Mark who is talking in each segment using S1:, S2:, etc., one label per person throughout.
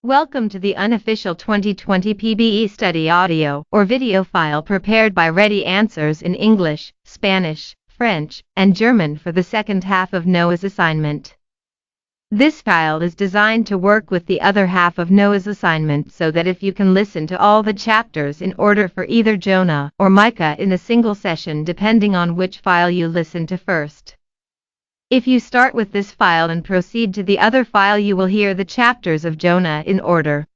S1: Welcome to the unofficial 2020 PBE study audio or video file prepared by Ready Answers in English, Spanish, French, and German for the second half of Noah's assignment. This file is designed to work with the other half of Noah's assignment so that if you can listen to all the chapters in order for either Jonah or Micah in a single session depending on which file you listen to first. If you start with this file and proceed to the other file, you will hear the chapters of Jonah in order.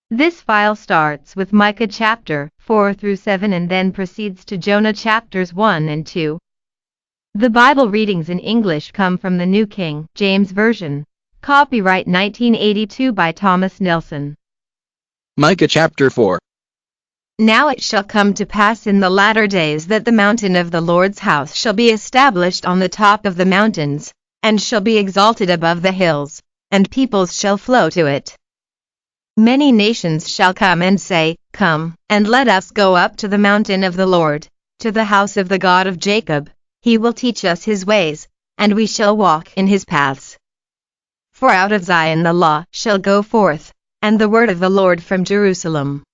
S1: This file starts with Micah chapter 4 through 7 and then proceeds to Jonah chapters 1 and 2. The Bible readings in English come from the New King James Version. Copyright 1982 by Thomas Nelson.
S2: Micah chapter 4.
S1: Now it shall come to pass in the latter days that the mountain of the Lord's house shall be established on the top of the mountains, and shall be exalted above the hills, and peoples shall flow to it. Many nations shall come and say, Come, and let us go up to the mountain of the Lord, to the house of the God of Jacob. He will teach us his ways, and we shall walk in his paths. For out of Zion the law shall go forth, and the word of the Lord from Jerusalem.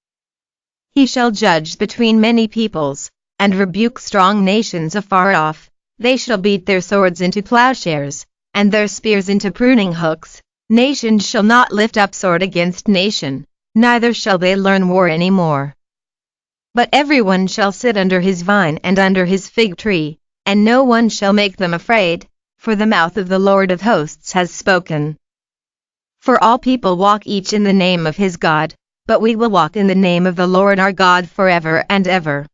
S1: He shall judge between many peoples, and rebuke strong nations afar off. They shall beat their swords into plowshares, and their spears into pruning hooks. Nation shall not lift up sword against nation, neither shall they learn war any more. But everyone shall sit under his vine and under his fig tree, and no one shall make them afraid, for the mouth of the Lord of hosts has spoken. For all people walk each in the name of his God, but we will walk in the name of the Lord our God forever and ever.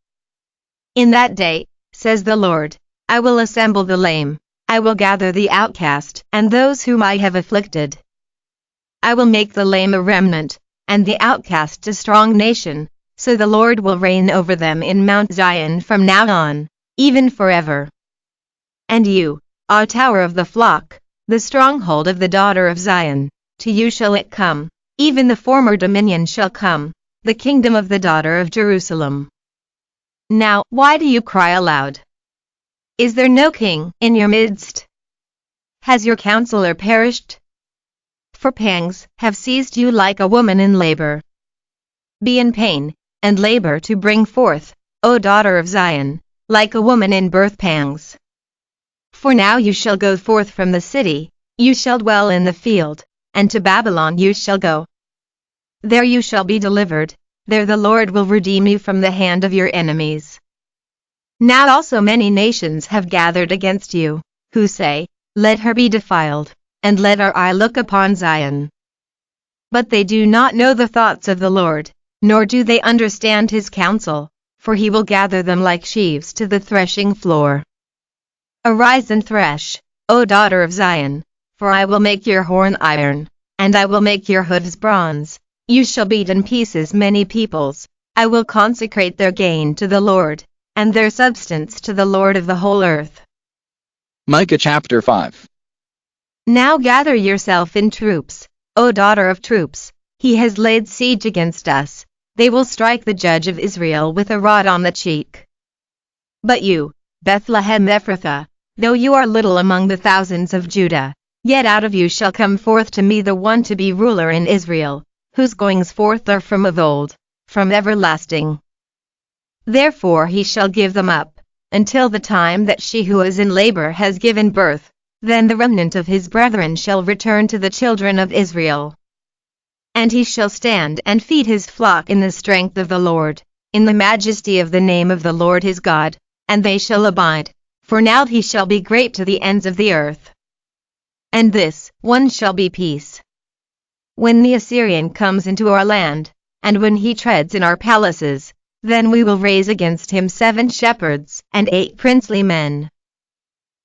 S1: In that day, says the Lord, I will assemble the lame, I will gather the outcast, and those whom I have afflicted. I will make the lame a remnant, and the outcast a strong nation, so the Lord will reign over them in Mount Zion from now on, even forever. And you, O tower of the flock, the stronghold of the daughter of Zion, to you shall it come. Even the former dominion shall come, the kingdom of the daughter of Jerusalem. Now, why do you cry aloud? Is there no king in your midst? Has your counselor perished? For pangs have seized you like a woman in labor. Be in pain, and labor to bring forth, O daughter of Zion, like a woman in birth pangs. For now you shall go forth from the city, you shall dwell in the field, and to Babylon you shall go. There you shall be delivered, there the Lord will redeem you from the hand of your enemies. Now also many nations have gathered against you, who say, Let her be defiled, and let our eye look upon Zion. But they do not know the thoughts of the Lord, nor do they understand his counsel, for he will gather them like sheaves to the threshing floor. Arise and thresh, O daughter of Zion, for I will make your horn iron, and I will make your hooves bronze. You shall beat in pieces many peoples. I will consecrate their gain to the Lord, and their substance to the Lord of the whole earth.
S2: Micah chapter 5.
S1: Now gather yourself in troops, O daughter of troops. He has laid siege against us. They will strike the judge of Israel with a rod on the cheek. But you, Bethlehem Ephrathah, though you are little among the thousands of Judah, yet out of you shall come forth to me the one to be ruler in Israel, whose goings forth are from of old, from everlasting. Therefore he shall give them up, until the time that she who is in labor has given birth. Then the remnant of his brethren shall return to the children of Israel. And he shall stand and feed his flock in the strength of the Lord, in the majesty of the name of the Lord his God, and they shall abide, for now he shall be great to the ends of the earth. And this one shall be peace. When the Assyrian comes into our land, and when he treads in our palaces, then we will raise against him 7 shepherds and 8 princely men.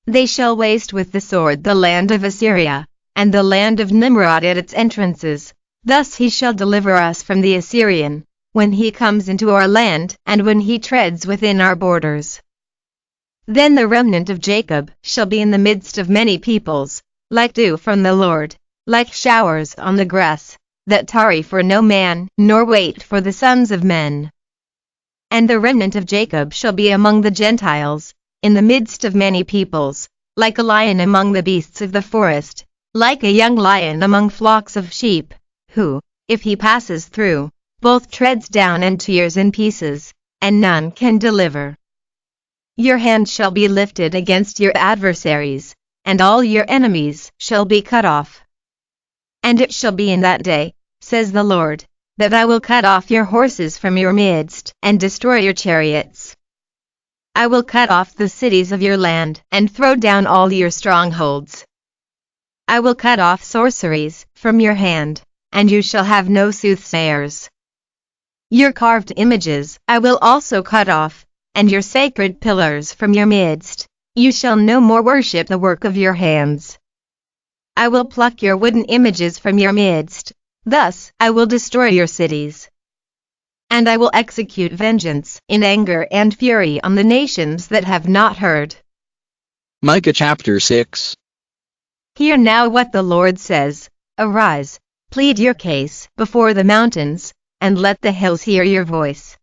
S1: They shall waste with the sword the land of Assyria, and the land of Nimrod at its entrances. Thus he shall deliver us from the Assyrian, when he comes into our land and when he treads within our borders. Then the remnant of Jacob shall be in the midst of many peoples, like dew from the Lord, like showers on the grass, that tarry for no man, nor wait for the sons of men. And the remnant of Jacob shall be among the Gentiles, in the midst of many peoples, like a lion among the beasts of the forest, like a young lion among flocks of sheep, who, if he passes through, both treads down and tears in pieces, and none can deliver. Your hand shall be lifted against your adversaries, and all your enemies shall be cut off. And it shall be in that day, says the Lord, that I will cut off your horses from your midst, and destroy your chariots. I will cut off the cities of your land, and throw down all your strongholds. I will cut off sorceries from your hand, and you shall have no soothsayers. Your carved images I will also cut off, and your sacred pillars from your midst. You shall no more worship the work of your hands. I will pluck your wooden images from your midst. Thus I will destroy your cities. And I will execute vengeance in anger and fury on the nations that have not heard.
S2: Micah chapter 6.
S1: Hear now what the Lord says. Arise, plead your case before the mountains, and let the hills hear your voice.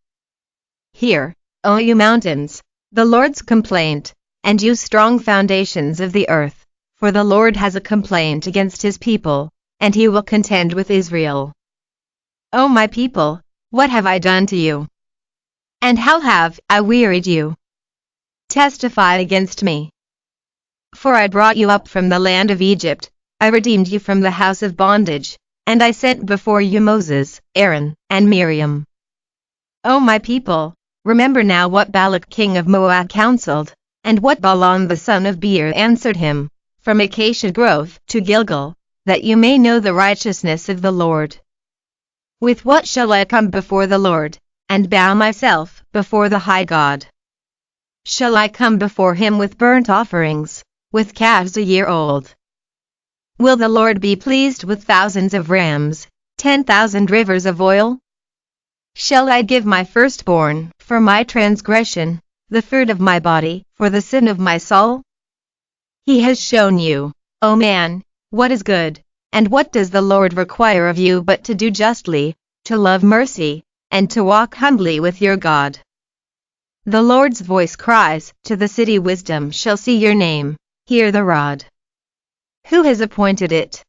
S1: Hear, O you mountains, the Lord's complaint, and you strong foundations of the earth, for the Lord has a complaint against his people, and he will contend with Israel. O my people, what have I done to you? And how have I wearied you? Testify against me. For I brought you up from the land of Egypt, I redeemed you from the house of bondage, and I sent before you Moses, Aaron, and Miriam. O my people, remember now what Balak king of Moab counseled, and what Balaam the son of Beor answered him, from Acacia Grove to Gilgal, that you may know the righteousness of the Lord. With what shall I come before the Lord, and bow myself before the high God? Shall I come before him with burnt offerings, with calves a year old? Will the Lord be pleased with thousands of rams, 10,000 rivers of oil? Shall I give my firstborn for my transgression, the fruit of my body for the sin of my soul? He has shown you, O man, what is good, and what does the Lord require of you but to do justly, to love mercy, and to walk humbly with your God. The Lord's voice cries to the city, wisdom shall see your name, hear the rod. Who has appointed it?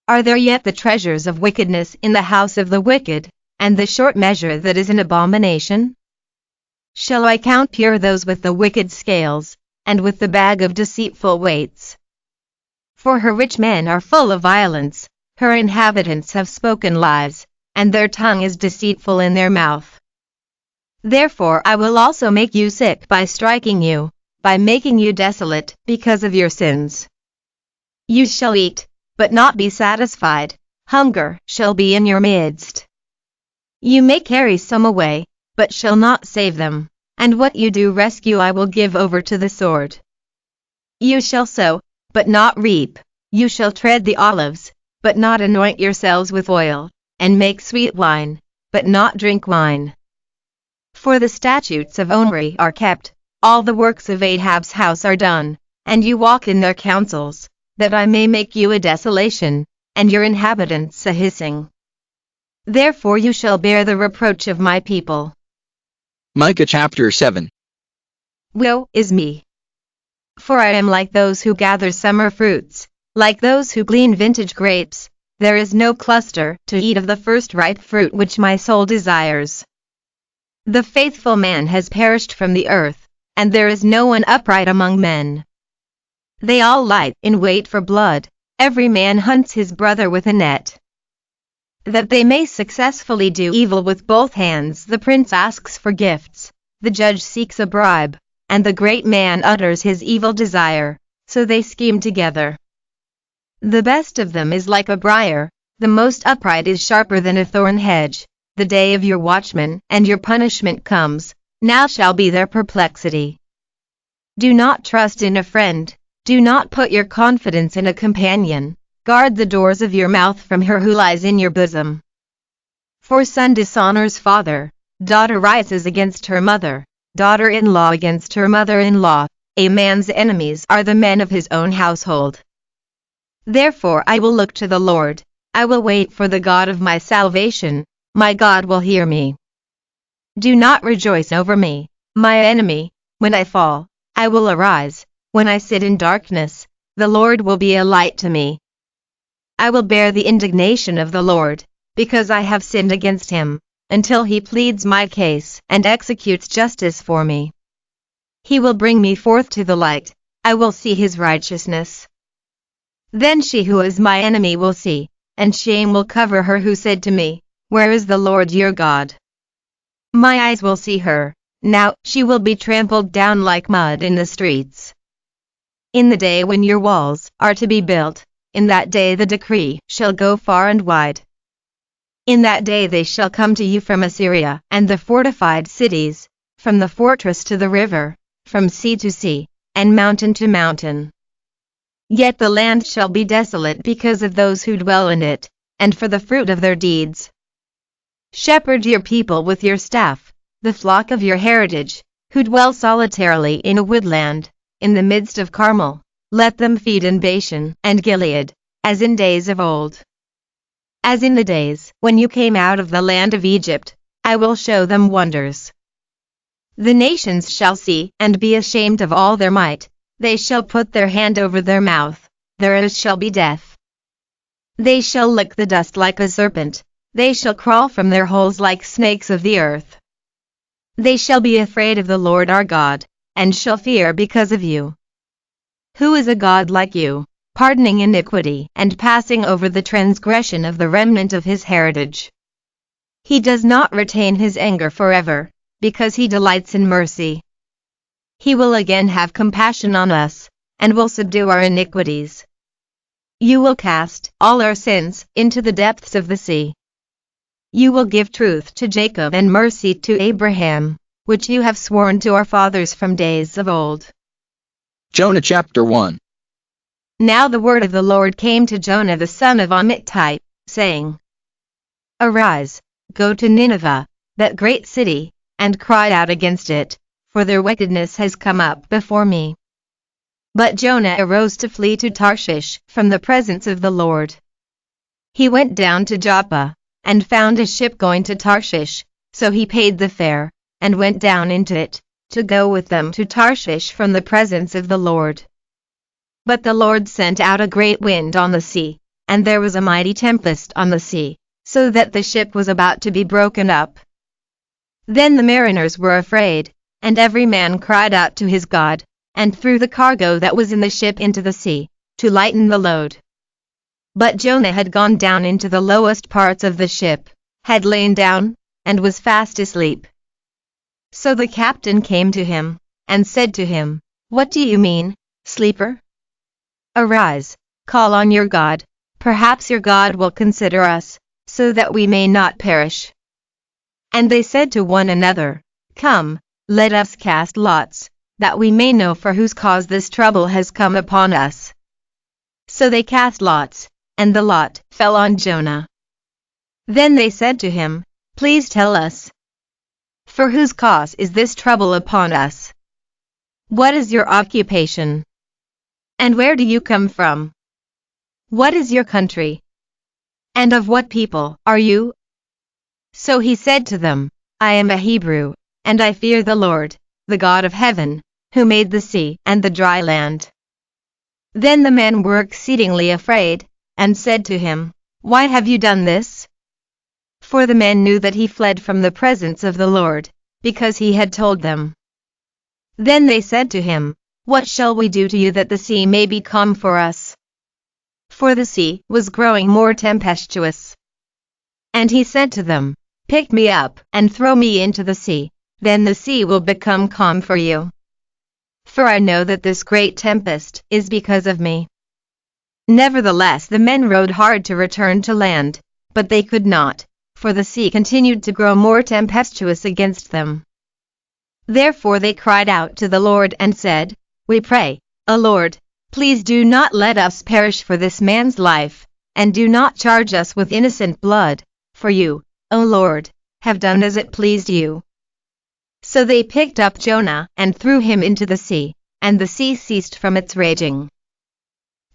S1: Are there yet the treasures of wickedness in the house of the wicked, and the short measure that is an abomination? Shall I count pure those with the wicked scales, and with the bag of deceitful weights? For her rich men are full of violence, her inhabitants have spoken lies, and their tongue is deceitful in their mouth. Therefore I will also make you sick by striking you, by making you desolate because of your sins. You shall eat, but not be satisfied, hunger shall be in your midst. You may carry some away, but shall not save them, and what you do rescue I will give over to the sword. You shall sow, but not reap, you shall tread the olives, but not anoint yourselves with oil, and make sweet wine, but not drink wine. For the statutes of Omri are kept, all the works of Ahab's house are done, and you walk in their counsels, that I may make you a desolation, and your inhabitants a hissing. Therefore you shall bear the reproach of my people.
S2: Micah chapter 7.
S1: Woe is me! For I am like those who gather summer fruits, like those who glean vintage grapes. There is no cluster to eat of the first ripe fruit which my soul desires. The faithful man has perished from the earth, and there is no one upright among men. They all lie in wait for blood, every man hunts his brother with a net. That they may successfully do evil with both hands, the prince asks for gifts, the judge seeks a bribe, and the great man utters his evil desire, so they scheme together. The best of them is like a briar, the most upright is sharper than a thorn hedge. The day of your watchman and your punishment comes, now shall be their perplexity. Do not trust in a friend, do not put your confidence in a companion, guard the doors of your mouth from her who lies in your bosom. For son dishonors father, daughter rises against her mother, daughter-in-law against her mother-in-law. A man's enemies are the men of his own household. Therefore I will look to the Lord, I will wait for the God of my salvation, my God will hear me. Do not rejoice over me, my enemy, when I fall, I will arise, when I sit in darkness, the Lord will be a light to me. I will bear the indignation of the Lord, because I have sinned against him, until he pleads my case and executes justice for me. He will bring me forth to the light, I will see his righteousness. Then she who is my enemy will see, and shame will cover her who said to me, Where is the Lord your God? My eyes will see her, now she will be trampled down like mud in the streets. In the day when your walls are to be built, in that day the decree shall go far and wide. In that day they shall come to you from Assyria and the fortified cities, from the fortress to the river, from sea to sea, and mountain to mountain. Yet the land shall be desolate because of those who dwell in it, and for the fruit of their deeds. Shepherd your people with your staff, the flock of your heritage, who dwell solitarily in a woodland, in the midst of Carmel. Let them feed in Bashan and Gilead, as in days of old. As in the days when you came out of the land of Egypt, I will show them wonders. The nations shall see and be ashamed of all their might, they shall put their hand over their mouth, their eyes shall be deaf. They shall lick the dust like a serpent, they shall crawl from their holes like snakes of the earth. They shall be afraid of the Lord our God, and shall fear because of you. Who is a God like you, pardoning iniquity and passing over the transgression of the remnant of his heritage? He does not retain his anger forever, because he delights in mercy. He will again have compassion on us, and will subdue our iniquities. You will cast all our sins into the depths of the sea. You will give truth to Jacob and mercy to Abraham, which you have sworn to our fathers from days of old.
S2: Jonah chapter 1.
S1: Now the word of the Lord came to Jonah the son of Amittai, saying, Arise, go to Nineveh, that great city, and cry out against it, for their wickedness has come up before me. But Jonah arose to flee to Tarshish from the presence of the Lord. He went down to Joppa, and found a ship going to Tarshish, so he paid the fare, and went down into it, to go with them to Tarshish from the presence of the Lord. But the Lord sent out a great wind on the sea, and there was a mighty tempest on the sea, so that the ship was about to be broken up. Then the mariners were afraid, and every man cried out to his God, and threw the cargo that was in the ship into the sea, to lighten the load. But Jonah had gone down into the lowest parts of the ship, had lain down, and was fast asleep. So the captain came to him, and said to him, What do you mean, sleeper? Arise, call on your God, perhaps your God will consider us, so that we may not perish. And they said to one another, Come, let us cast lots, that we may know for whose cause this trouble has come upon us. So they cast lots, and the lot fell on Jonah. Then they said to him, Please tell us, for whose cause is this trouble upon us? What is your occupation? And where do you come from? What is your country? And of what people are you? So he said to them, I am a Hebrew, and I fear the Lord, the God of heaven, who made the sea and the dry land. Then the men were exceedingly afraid, and said to him, Why have you done this? For the men knew that he fled from the presence of the Lord, because he had told them. Then they said to him, What shall we do to you that the sea may be calm for us? For the sea was growing more tempestuous. And he said to them, Pick me up, and throw me into the sea, then the sea will become calm for you. For I know that this great tempest is because of me. Nevertheless the men rowed hard to return to land, but they could not, for the sea continued to grow more tempestuous against them. Therefore they cried out to the Lord and said, We pray, O Lord, please do not let us perish for this man's life, and do not charge us with innocent blood, for you, O Lord, have done as it pleased you. So they picked up Jonah and threw him into the sea, and the sea ceased from its raging.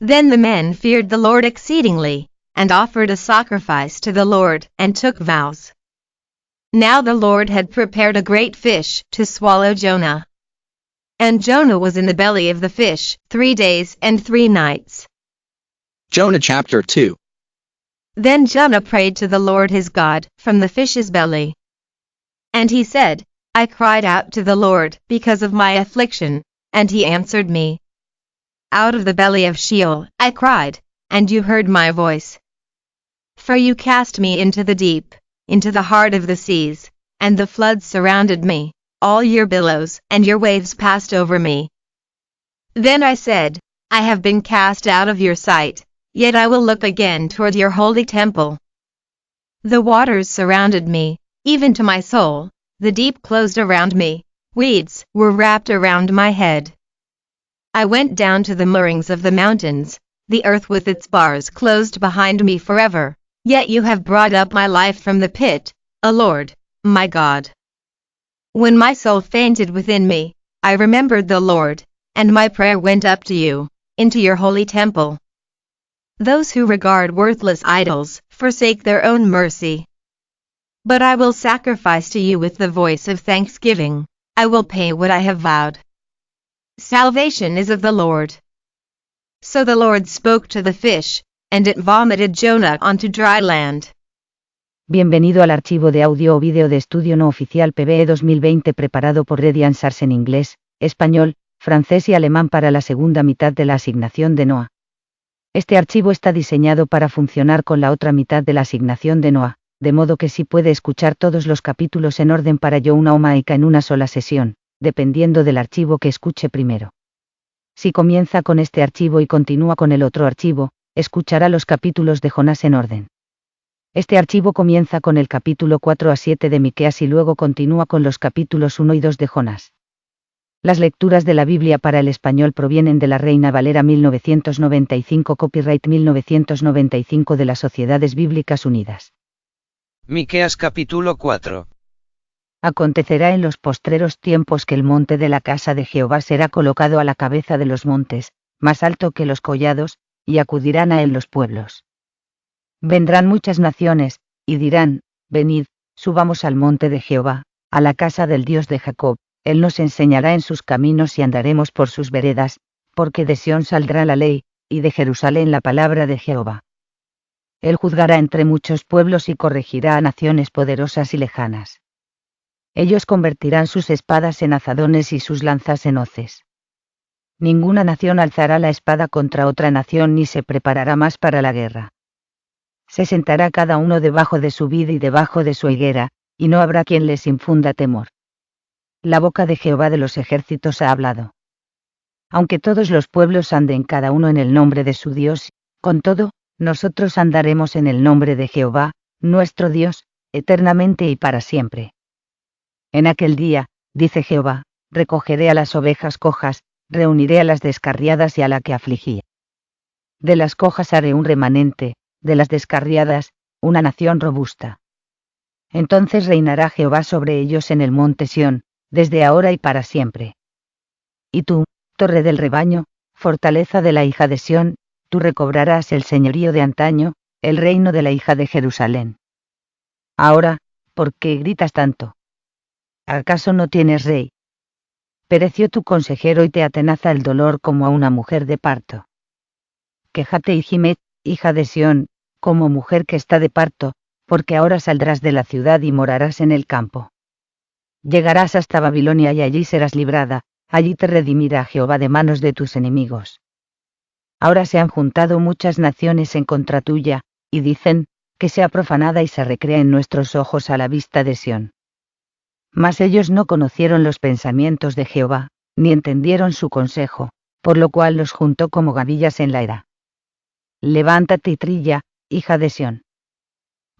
S1: Then the men feared the Lord exceedingly, and offered a sacrifice to the Lord, and took vows. Now the Lord had prepared a great fish to swallow Jonah. And Jonah was in the belly of the fish 3 days and 3 nights.
S2: Jonah chapter 2.
S1: Then Jonah prayed to the Lord his God from the fish's belly. And he said, I cried out to the Lord because of my affliction, and he answered me. Out of the belly of Sheol I cried, and you heard my voice. For you cast me into the deep, into the heart of the seas, and the floods surrounded me, all your billows and your waves passed over me. Then I said, I have been cast out of your sight, yet I will look again toward your holy temple. The waters surrounded me, even to my soul, the deep closed around me, weeds were wrapped around my head. I went down to the moorings of the mountains, the earth with its bars closed behind me forever, yet you have brought up my life from the pit, O Lord, my God. When my soul fainted within me, I remembered the Lord, and my prayer went up to you, into your holy temple. Those who regard worthless idols forsake their own mercy. But I will sacrifice to you with the voice of thanksgiving, I will pay what I have vowed. Salvation is of the Lord. So the Lord spoke to the fish, and it vomited Jonah onto dry land.
S3: Bienvenido al archivo de audio o vídeo de estudio no oficial PBE 2020 preparado por Ready Answers en inglés, español, francés y alemán para la segunda mitad de la asignación de ANoah. Este archivo está diseñado para funcionar con la otra mitad de la asignación de ANoah, de modo que sí puede escuchar todos los capítulos en orden para una Omaica en una sola sesión, dependiendo del archivo que escuche primero. Si comienza con este archivo y continúa con el otro archivo, escuchará los capítulos de Jonás en orden. Este archivo comienza con el capítulo 4 a 7 de Miqueas y luego continúa con los capítulos 1 y 2 de Jonás. Las lecturas de la Biblia para el español provienen de la Reina Valera 1995 copyright 1995 de las Sociedades Bíblicas Unidas.
S4: Miqueas capítulo 4.
S3: Acontecerá en los postreros tiempos que el monte de la casa de Jehová será colocado a la cabeza de los montes, más alto que los collados, y acudirán a él los pueblos. Vendrán muchas naciones, y dirán, venid, subamos al monte de Jehová, a la casa del Dios de Jacob, él nos enseñará en sus caminos y andaremos por sus veredas, porque de Sión saldrá la ley, y de Jerusalén la palabra de Jehová. Él juzgará entre muchos pueblos y corregirá a naciones poderosas y lejanas. Ellos convertirán sus espadas en azadones y sus lanzas en hoces. Ninguna nación alzará la espada contra otra nación ni se preparará más para la guerra. Se sentará cada uno debajo de su vid y debajo de su higuera, y no habrá quien les infunda temor. La boca de Jehová de los ejércitos ha hablado. Aunque todos los pueblos anden cada uno en el nombre de su Dios, con todo, nosotros andaremos en el nombre de Jehová, nuestro Dios, eternamente y para siempre. En aquel día, dice Jehová, recogeré a las ovejas cojas, reuniré a las descarriadas y a la que afligí. De las cojas haré un remanente, de las descarriadas, una nación robusta. Entonces reinará Jehová sobre ellos en el monte Sión, desde ahora y para siempre. Y tú, torre del rebaño, fortaleza de la hija de Sión, tú recobrarás el señorío de antaño, el reino de la hija de Jerusalén. Ahora, ¿por qué gritas tanto? ¿Acaso no tienes rey? Pereció tu consejero y te atenaza el dolor como a una mujer de parto. Quéjate y gime, hija de Sión, como mujer que está de parto, porque ahora saldrás de la ciudad y morarás en el campo. Llegarás hasta Babilonia y allí serás librada, allí te redimirá Jehová de manos de tus enemigos. Ahora se han juntado muchas naciones en contra tuya, y dicen, que sea profanada y se recrea en nuestros ojos a la vista de Sión. Mas ellos no conocieron los pensamientos de Jehová, ni entendieron su consejo, por lo cual los juntó como gavillas en la era. Levántate y trilla, hija de Sión.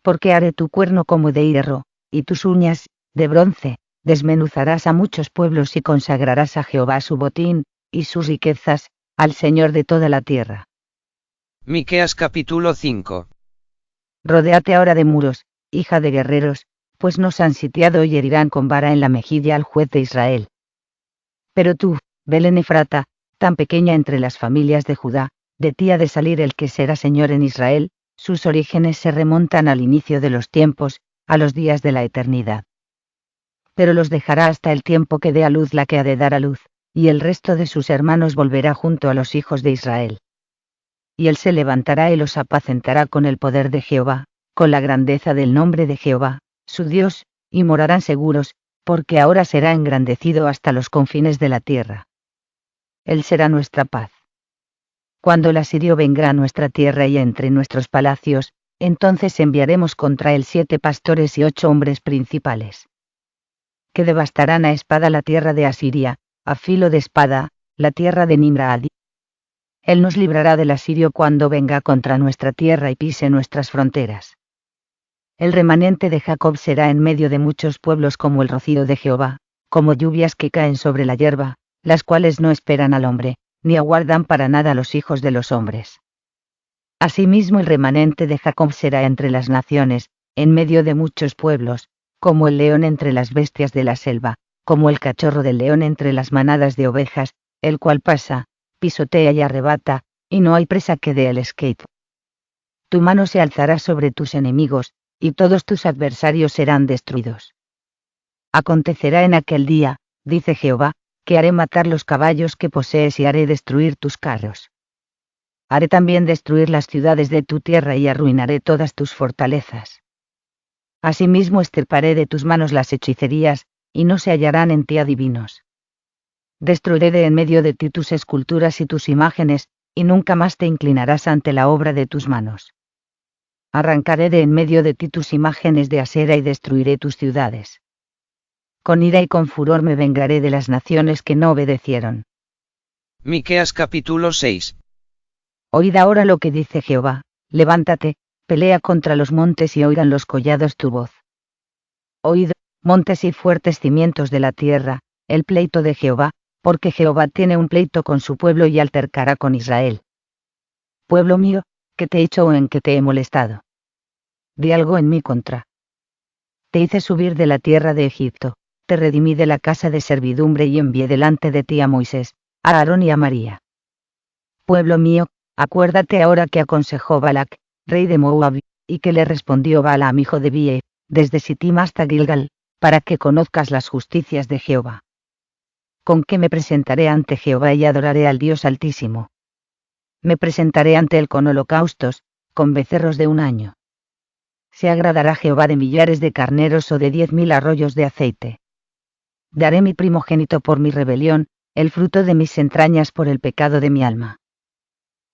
S3: Porque haré tu cuerno como de hierro, y tus uñas, de bronce, desmenuzarás a muchos pueblos y consagrarás a Jehová su botín, y sus riquezas, al Señor de toda la tierra.
S4: Miqueas capítulo 5.
S3: Rodéate ahora de muros, hija de guerreros, pues nos han sitiado y herirán con vara en la mejilla al juez de Israel. Pero tú, Belén Efrata, tan pequeña entre las familias de Judá, de ti ha de salir el que será Señor en Israel, sus orígenes se remontan al inicio de los tiempos, a los días de la eternidad. Pero los dejará hasta el tiempo que dé a luz la que ha de dar a luz, y el resto de sus hermanos volverá junto a los hijos de Israel. y él se levantará y los apacentará con el poder de Jehová, con la grandeza del nombre de Jehová, su Dios, y morarán seguros, porque ahora será engrandecido hasta los confines de la tierra. Él será nuestra paz. Cuando el asirio venga a nuestra tierra y entre nuestros palacios, entonces enviaremos contra él 7 pastores y 8 hombres principales, que devastarán a espada la tierra de Asiria, a filo de espada, la tierra de Nimrad. Él nos librará del asirio cuando venga contra nuestra tierra y pise nuestras fronteras. El remanente de Jacob será en medio de muchos pueblos como el rocío de Jehová, como lluvias que caen sobre la hierba, las cuales no esperan al hombre, ni aguardan para nada a los hijos de los hombres. Asimismo el remanente de Jacob será entre las naciones, en medio de muchos pueblos, como el león entre las bestias de la selva, como el cachorro del león entre las manadas de ovejas, el cual pasa, pisotea y arrebata, y no hay presa que dé el escape. Tu mano se alzará sobre tus enemigos, y todos tus adversarios serán destruidos. Acontecerá en aquel día, dice Jehová, que haré matar los caballos que posees y haré destruir tus carros. Haré también destruir las ciudades de tu tierra y arruinaré todas tus fortalezas. Asimismo extirparé de tus manos las hechicerías, y no se hallarán en ti adivinos. Destruiré de en medio de ti tus esculturas y tus imágenes, y nunca más te inclinarás ante la obra de tus manos. Arrancaré de en medio de ti tus imágenes de Asera y destruiré tus ciudades. Con ira y con furor me vengaré de las naciones que no obedecieron.
S4: Miqueas capítulo 6.
S3: Oíd ahora lo que dice Jehová, levántate, pelea contra los montes y oigan los collados tu voz. Oíd, montes y fuertes cimientos de la tierra, el pleito de Jehová, porque Jehová tiene un pleito con su pueblo y altercará con Israel. Pueblo mío, ¿qué te he hecho o en qué te he molestado? Di algo en mi contra. Te hice subir de la tierra de Egipto, te redimí de la casa de servidumbre y envié delante de ti a Moisés, a Aarón y a María. Pueblo mío, acuérdate ahora que aconsejó Balac, rey de Moab, y que le respondió Balaam hijo de Beor, desde Sittim hasta Gilgal, para que conozcas las justicias de Jehová. ¿Con qué me presentaré ante Jehová y adoraré al Dios Altísimo? Me presentaré ante él con holocaustos, con becerros de un año. ¿Se agradará Jehová de millares de carneros o de 10.000 arroyos de aceite? Daré mi primogénito por mi rebelión, el fruto de mis entrañas por el pecado de mi alma.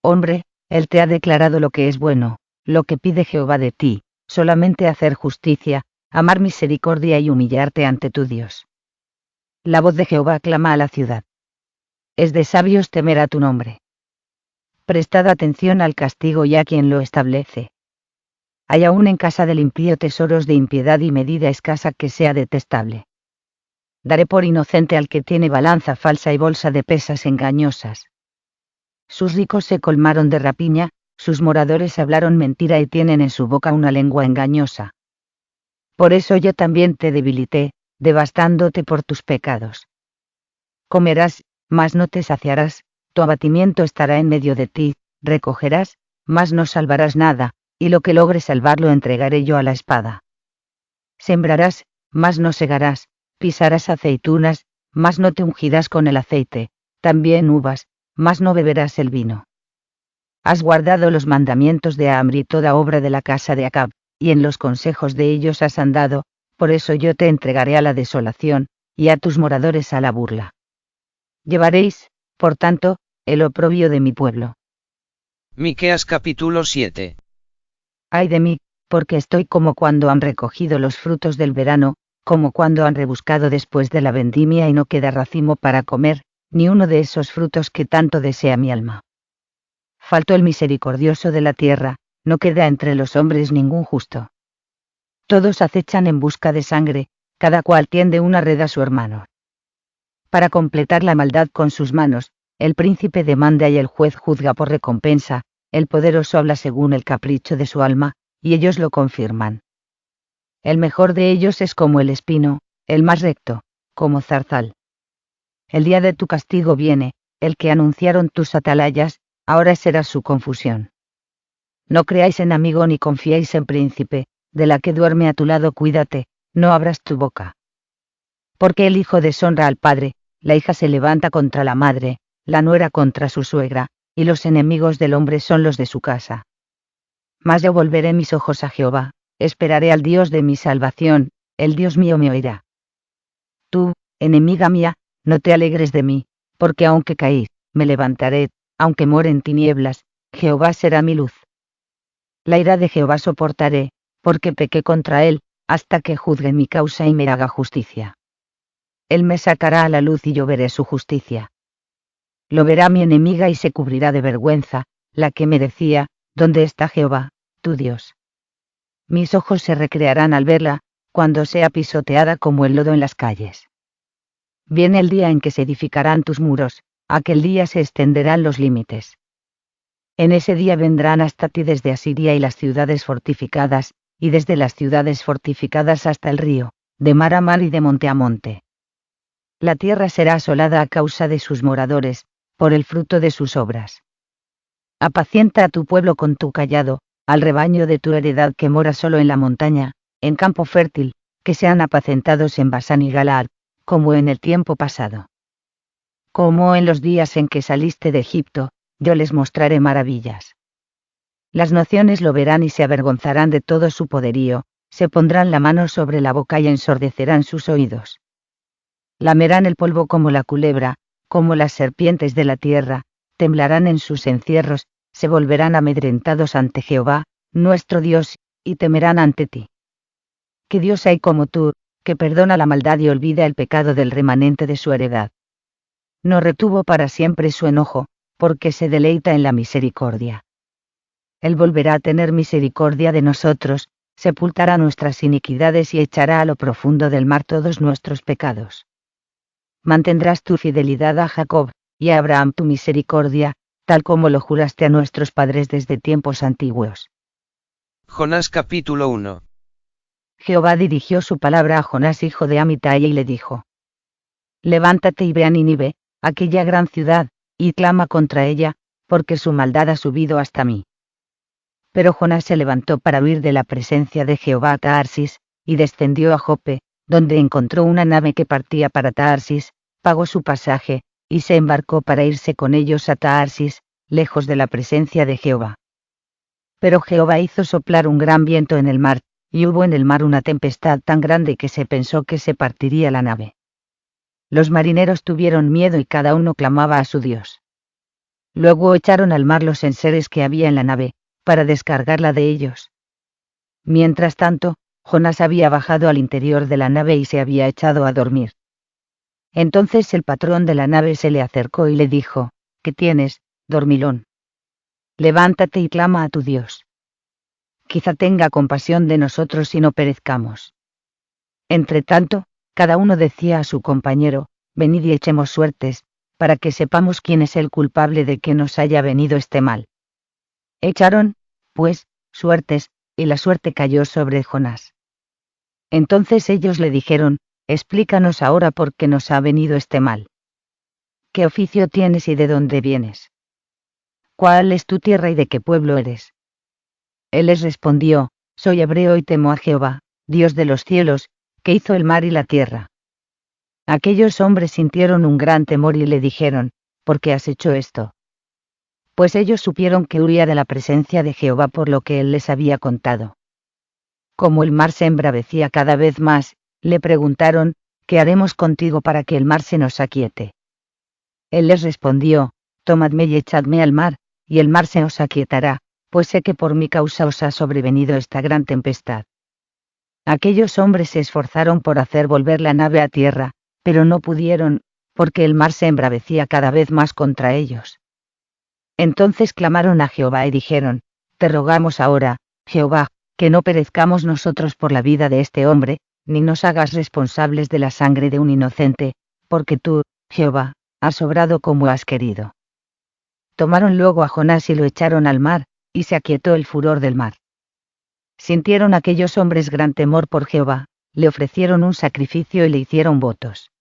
S3: Hombre, él te ha declarado lo que es bueno, lo que pide Jehová de ti, solamente hacer justicia, amar misericordia y humillarte ante tu Dios. La voz de Jehová clama a la ciudad. Es de sabios temer a tu nombre. Prestad atención al castigo y a quien lo establece. Hay aún en casa del impío tesoros de impiedad y medida escasa que sea detestable. Daré por inocente al que tiene balanza falsa y bolsa de pesas engañosas. Sus ricos se colmaron de rapiña, sus moradores hablaron mentira y tienen en su boca una lengua engañosa. Por eso yo también te debilité, devastándote por tus pecados. Comerás, mas no te saciarás, tu abatimiento estará en medio de ti, recogerás, mas no salvarás nada, y lo que logre salvarlo entregaré yo a la espada. Sembrarás, mas no segarás, pisarás aceitunas, mas no te ungirás con el aceite, también uvas, mas no beberás el vino. Has guardado los mandamientos de Amri y toda obra de la casa de Acab, y en los consejos de ellos has andado, por eso yo te entregaré a la desolación, y a tus moradores a la burla. Llevaréis, por tanto, el oprobio de mi pueblo.
S4: Miqueas capítulo 7.
S3: Ay de mí, porque estoy como cuando han recogido los frutos del verano, como cuando han rebuscado después de la vendimia y no queda racimo para comer, ni uno de esos frutos que tanto desea mi alma. Faltó el misericordioso de la tierra, no queda entre los hombres ningún justo. Todos acechan en busca de sangre, cada cual tiende una red a su hermano. Para completar la maldad con sus manos, el príncipe demanda y el juez juzga por recompensa, el poderoso habla según el capricho de su alma, y ellos lo confirman. El mejor de ellos es como el espino, el más recto, como zarzal. El día de tu castigo viene, el que anunciaron tus atalayas, ahora será su confusión. No creáis en amigo ni confiéis en príncipe, de la que duerme a tu lado cuídate, no abras tu boca. Porque el hijo deshonra al padre, la hija se levanta contra la madre, la nuera contra su suegra, y los enemigos del hombre son los de su casa. Mas yo volveré mis ojos a Jehová, esperaré al Dios de mi salvación, el Dios mío me oirá. Tú, enemiga mía, no te alegres de mí, porque aunque caí, me levantaré, aunque muere en tinieblas, Jehová será mi luz. La ira de Jehová soportaré, porque pequé contra él, hasta que juzgue mi causa y me haga justicia. Él me sacará a la luz y yo veré su justicia. Lo verá mi enemiga y se cubrirá de vergüenza, la que me decía, ¿dónde está Jehová, tu Dios? Mis ojos se recrearán al verla, cuando sea pisoteada como el lodo en las calles. Viene el día en que se edificarán tus muros, aquel día se extenderán los límites. En ese día vendrán hasta ti desde Asiria y las ciudades fortificadas, y desde las ciudades fortificadas hasta el río, de mar a mar y de monte a monte. La tierra será asolada a causa de sus moradores, por el fruto de sus obras. Apacienta a tu pueblo con tu cayado, al rebaño de tu heredad que mora solo en la montaña, en campo fértil, que sean apacentados en Basán y Galaad, como en el tiempo pasado. Como en los días en que saliste de Egipto, yo les mostraré maravillas. Las naciones lo verán y se avergonzarán de todo su poderío, se pondrán la mano sobre la boca y ensordecerán sus oídos. Lamerán el polvo como la culebra, como las serpientes de la tierra, temblarán en sus encierros, se volverán amedrentados ante Jehová, nuestro Dios, y temerán ante ti. ¿Qué Dios hay como tú, que perdona la maldad y olvida el pecado del remanente de su heredad? No retuvo para siempre su enojo, porque se deleita en la misericordia. Él volverá a tener misericordia de nosotros, sepultará nuestras iniquidades y echará a lo profundo del mar todos nuestros pecados. Mantendrás tu fidelidad a Jacob, y a Abraham tu misericordia, tal como lo juraste a nuestros padres desde tiempos antiguos.
S4: Jonás capítulo 1.
S3: Jehová dirigió su palabra a Jonás hijo de Amitai y le dijo: Levántate y ve a Nínive, aquella gran ciudad, y clama contra ella, porque su maldad ha subido hasta mí. Pero Jonás se levantó para huir de la presencia de Jehová a Tarsis, y descendió a Jope, donde encontró una nave que partía para Tarsis, pagó su pasaje, y se embarcó para irse con ellos a Tarsis, lejos de la presencia de Jehová. Pero Jehová hizo soplar un gran viento en el mar, y hubo en el mar una tempestad tan grande que se pensó que se partiría la nave. Los marineros tuvieron miedo y cada uno clamaba a su Dios. Luego echaron al mar los enseres que había en la nave, para descargarla de ellos. Mientras tanto, Jonás había bajado al interior de la nave y se había echado a dormir. Entonces el patrón de la nave se le acercó y le dijo: ¿Qué tienes, dormilón? Levántate y clama a tu Dios. Quizá tenga compasión de nosotros y no perezcamos. Entretanto, cada uno decía a su compañero: Venid y echemos suertes, para que sepamos quién es el culpable de que nos haya venido este mal. Echaron, pues, suertes, y la suerte cayó sobre Jonás. Entonces ellos le dijeron: Explícanos ahora por qué nos ha venido este mal. ¿Qué oficio tienes y de dónde vienes? ¿Cuál es tu tierra y de qué pueblo eres? Él les respondió: Soy hebreo y temo a Jehová, Dios de los cielos, que hizo el mar y la tierra. Aquellos hombres sintieron un gran temor y le dijeron: ¿Por qué has hecho esto? Pues ellos supieron que huía de la presencia de Jehová por lo que él les había contado. Como el mar se embravecía cada vez más, le preguntaron: ¿Qué haremos contigo para que el mar se nos aquiete? Él les respondió: Tomadme y echadme al mar, y el mar se os aquietará, pues sé que por mi causa os ha sobrevenido esta gran tempestad. Aquellos hombres se esforzaron por hacer volver la nave a tierra, pero no pudieron, porque el mar se embravecía cada vez más contra ellos. Entonces clamaron a Jehová y dijeron: Te rogamos ahora, Jehová, que no perezcamos nosotros por la vida de este hombre, ni nos hagas responsables de la sangre de un inocente, porque tú, Jehová, has obrado como has querido. Tomaron luego a Jonás y lo echaron al mar, y se aquietó el furor del mar. Sintieron aquellos hombres gran temor por Jehová, le ofrecieron un sacrificio y le hicieron votos.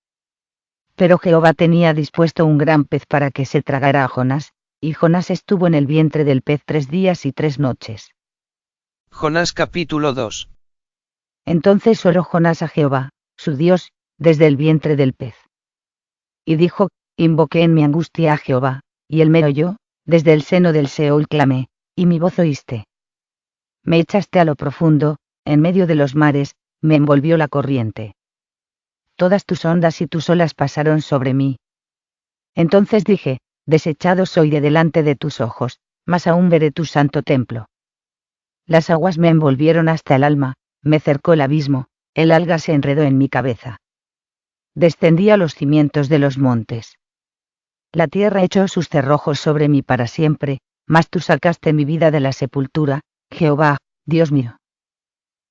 S3: Pero Jehová tenía dispuesto un gran pez para que se tragara a Jonás, y Jonás estuvo en el vientre del pez 3 días y 3 noches.
S4: Jonás capítulo 2.
S3: Entonces oró Jonás a Jehová, su Dios, desde el vientre del pez. Y dijo: Invoqué en mi angustia a Jehová, y él me oyó, Desde el seno del Seol clamé, y mi voz oíste. Me echaste a lo profundo, en medio de los mares, me envolvió la corriente. Todas tus ondas y tus olas pasaron sobre mí. Entonces dije, desechado soy de delante de tus ojos, mas aún veré tu santo templo. Las aguas me envolvieron hasta el alma, me cercó el abismo, el alga se enredó en mi cabeza. Descendí a los cimientos de los montes. La tierra echó sus cerrojos sobre mí para siempre, mas tú sacaste mi vida de la sepultura, Jehová, Dios mío.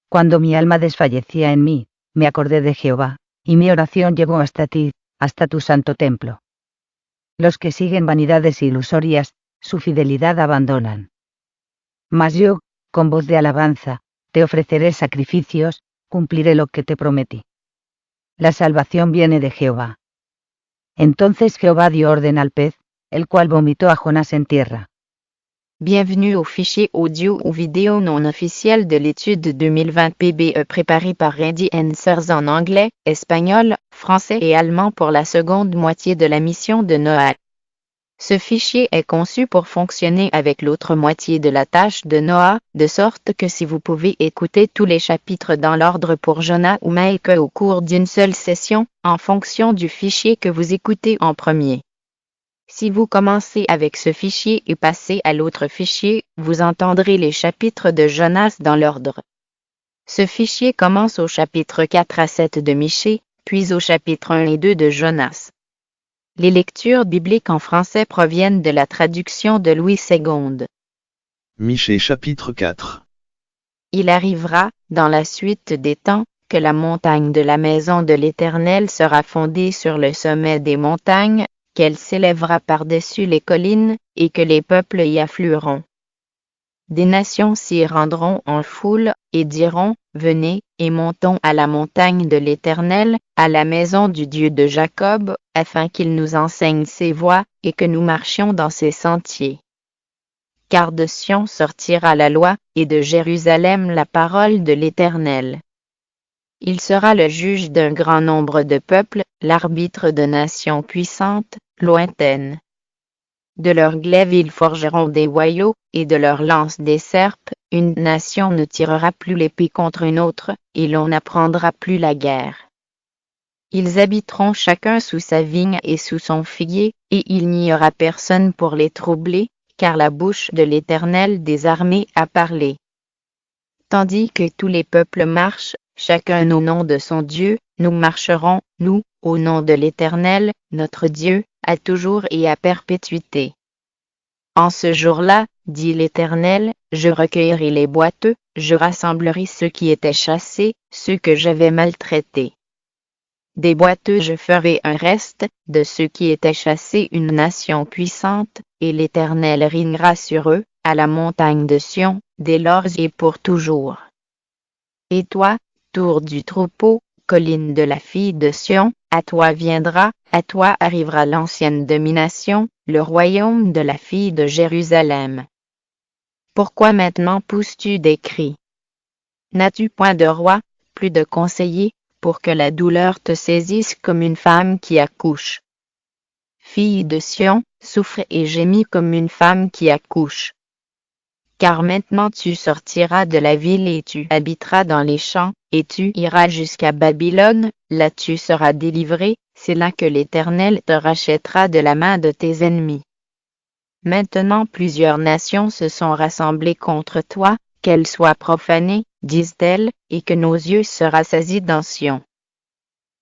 S3: Cuando mi alma desfallecía en mí, me acordé de Jehová, y mi oración llegó hasta ti, hasta tu santo templo. Los que siguen vanidades ilusorias, su fidelidad abandonan. Mas yo, con voz de alabanza, te ofreceré sacrificios, cumpliré lo que te prometí. La salvación viene de Jehová. Entonces Jehová dio orden al pez, el cual vomitó a Jonás en tierra.
S5: Bienvenue au fichier audio ou vidéo non officiel de l'étude 2020 PBE préparé par Randy and Sers en anglais, espagnol, français et allemand pour la seconde moitié de la mission de Noah. Ce fichier est conçu pour fonctionner avec l'autre moitié de la tâche de Noah, de sorte que si vous pouvez écouter tous les chapitres dans l'ordre pour Jonah ou Mike au cours d'une seule session, en fonction du fichier que vous écoutez en premier. Si vous commencez avec ce fichier et passez à l'autre fichier, vous entendrez les chapitres de Jonas dans l'ordre. Ce fichier commence au chapitre 4 à 7 de Michée, puis au chapitre 1 et 2 de Jonas. Les lectures bibliques en français proviennent de la traduction de Louis II.
S6: Michée chapitre 4.
S5: Il arrivera, dans la suite des temps, que la montagne de la maison de l'Éternel sera fondée sur le sommet des montagnes, qu'elle s'élèvera par-dessus les collines, et que les peuples y afflueront. Des nations s'y rendront en foule, et diront, venez, et montons à la montagne de l'Éternel, à la maison du Dieu de Jacob, afin qu'il nous enseigne ses voies, et que nous marchions dans ses sentiers. Car de Sion sortira la loi, et de Jérusalem la parole de l'Éternel. Il sera le juge d'un grand nombre de peuples, l'arbitre de nations puissantes, lointaines. De leurs glaives ils forgeront des boyaux, et de leurs lances des serpes, une nation ne tirera plus l'épée contre une autre, et l'on n'apprendra plus la guerre. Ils habiteront chacun sous sa vigne et sous son figuier, et il n'y aura personne pour les troubler, car la bouche de l'Éternel des armées a parlé. Tandis que tous les peuples marchent, chacun au nom de son Dieu, nous marcherons, nous, au nom de l'Éternel, notre Dieu, à toujours et à perpétuité. En ce jour-là, dit l'Éternel, je recueillerai les boiteux, je rassemblerai ceux qui étaient chassés, ceux que j'avais maltraités. Des boiteux je ferai un reste, de ceux qui étaient chassés une nation puissante, et l'Éternel régnera sur eux, à la montagne de Sion, dès lors et pour toujours. Et toi, tour du troupeau, colline de la fille de Sion, à toi viendra, à toi arrivera l'ancienne domination, le royaume de la fille de Jérusalem. Pourquoi maintenant pousses-tu des cris? N'as-tu point de roi, plus de conseiller, pour que la douleur te saisisse comme une femme qui accouche? Fille de Sion, souffre et gémis comme une femme qui accouche. Car maintenant tu sortiras de la ville et tu habiteras dans les champs, et tu iras jusqu'à Babylone, là tu seras délivré, c'est là que l'Éternel te rachètera de la main de tes ennemis. Maintenant plusieurs nations se sont rassemblées contre toi, qu'elles soient profanées, disent-elles, et que nos yeux se rassasient dans Sion.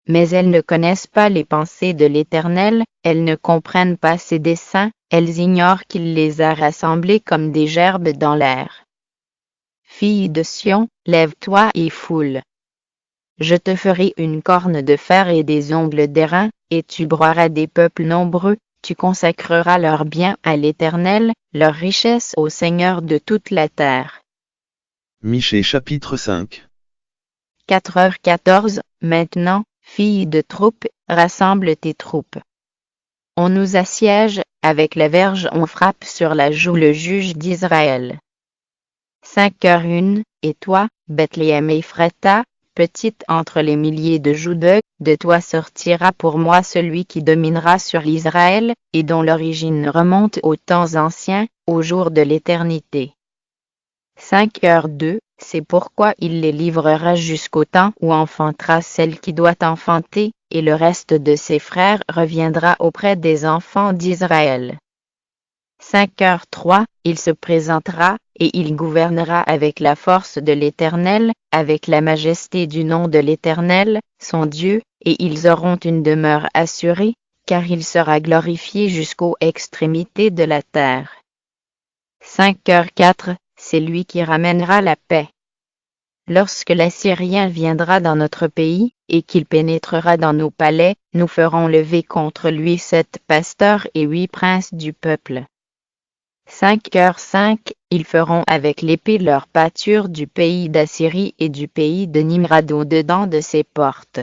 S5: Mais elles ne connaissent pas les pensées de l'Éternel, elles ne comprennent pas ses desseins, elles ignorent qu'il les a rassemblées comme des gerbes dans l'air. Fille de Sion, lève-toi et foule. Je te ferai une corne de fer et des ongles d'airain, et tu broieras des peuples nombreux, tu consacreras leurs biens à l'Éternel, leurs richesses au Seigneur de toute la terre.
S6: Michée chapitre 5.
S5: 4h14, maintenant, fille de troupe, rassemble tes troupes. On nous assiège, avec la verge on frappe sur la joue le juge d'Israël. 5h01, et toi, Bethléem Ephrata, petite entre les milliers de Juda, de toi sortira pour moi celui qui dominera sur l'Israël, et dont l'origine remonte aux temps anciens, au jour de l'éternité. 5h2, c'est pourquoi il les livrera jusqu'au temps où enfantera celle qui doit enfanter, et le reste de ses frères reviendra auprès des enfants d'Israël. 5h3, il se présentera, et il gouvernera avec la force de l'Éternel, avec la majesté du nom de l'Éternel, son Dieu, et ils auront une demeure assurée, car il sera glorifié jusqu'aux extrémités de la terre. 5h4, c'est lui qui ramènera la paix. Lorsque l'Assyrien viendra dans notre pays, et qu'il pénétrera dans nos palais, nous ferons lever contre lui 7 pasteurs et 8 princes du peuple. 5h5, ils feront avec l'épée leur pâture du pays d'Assyrie et du pays de Nimrod au-dedans de ses portes.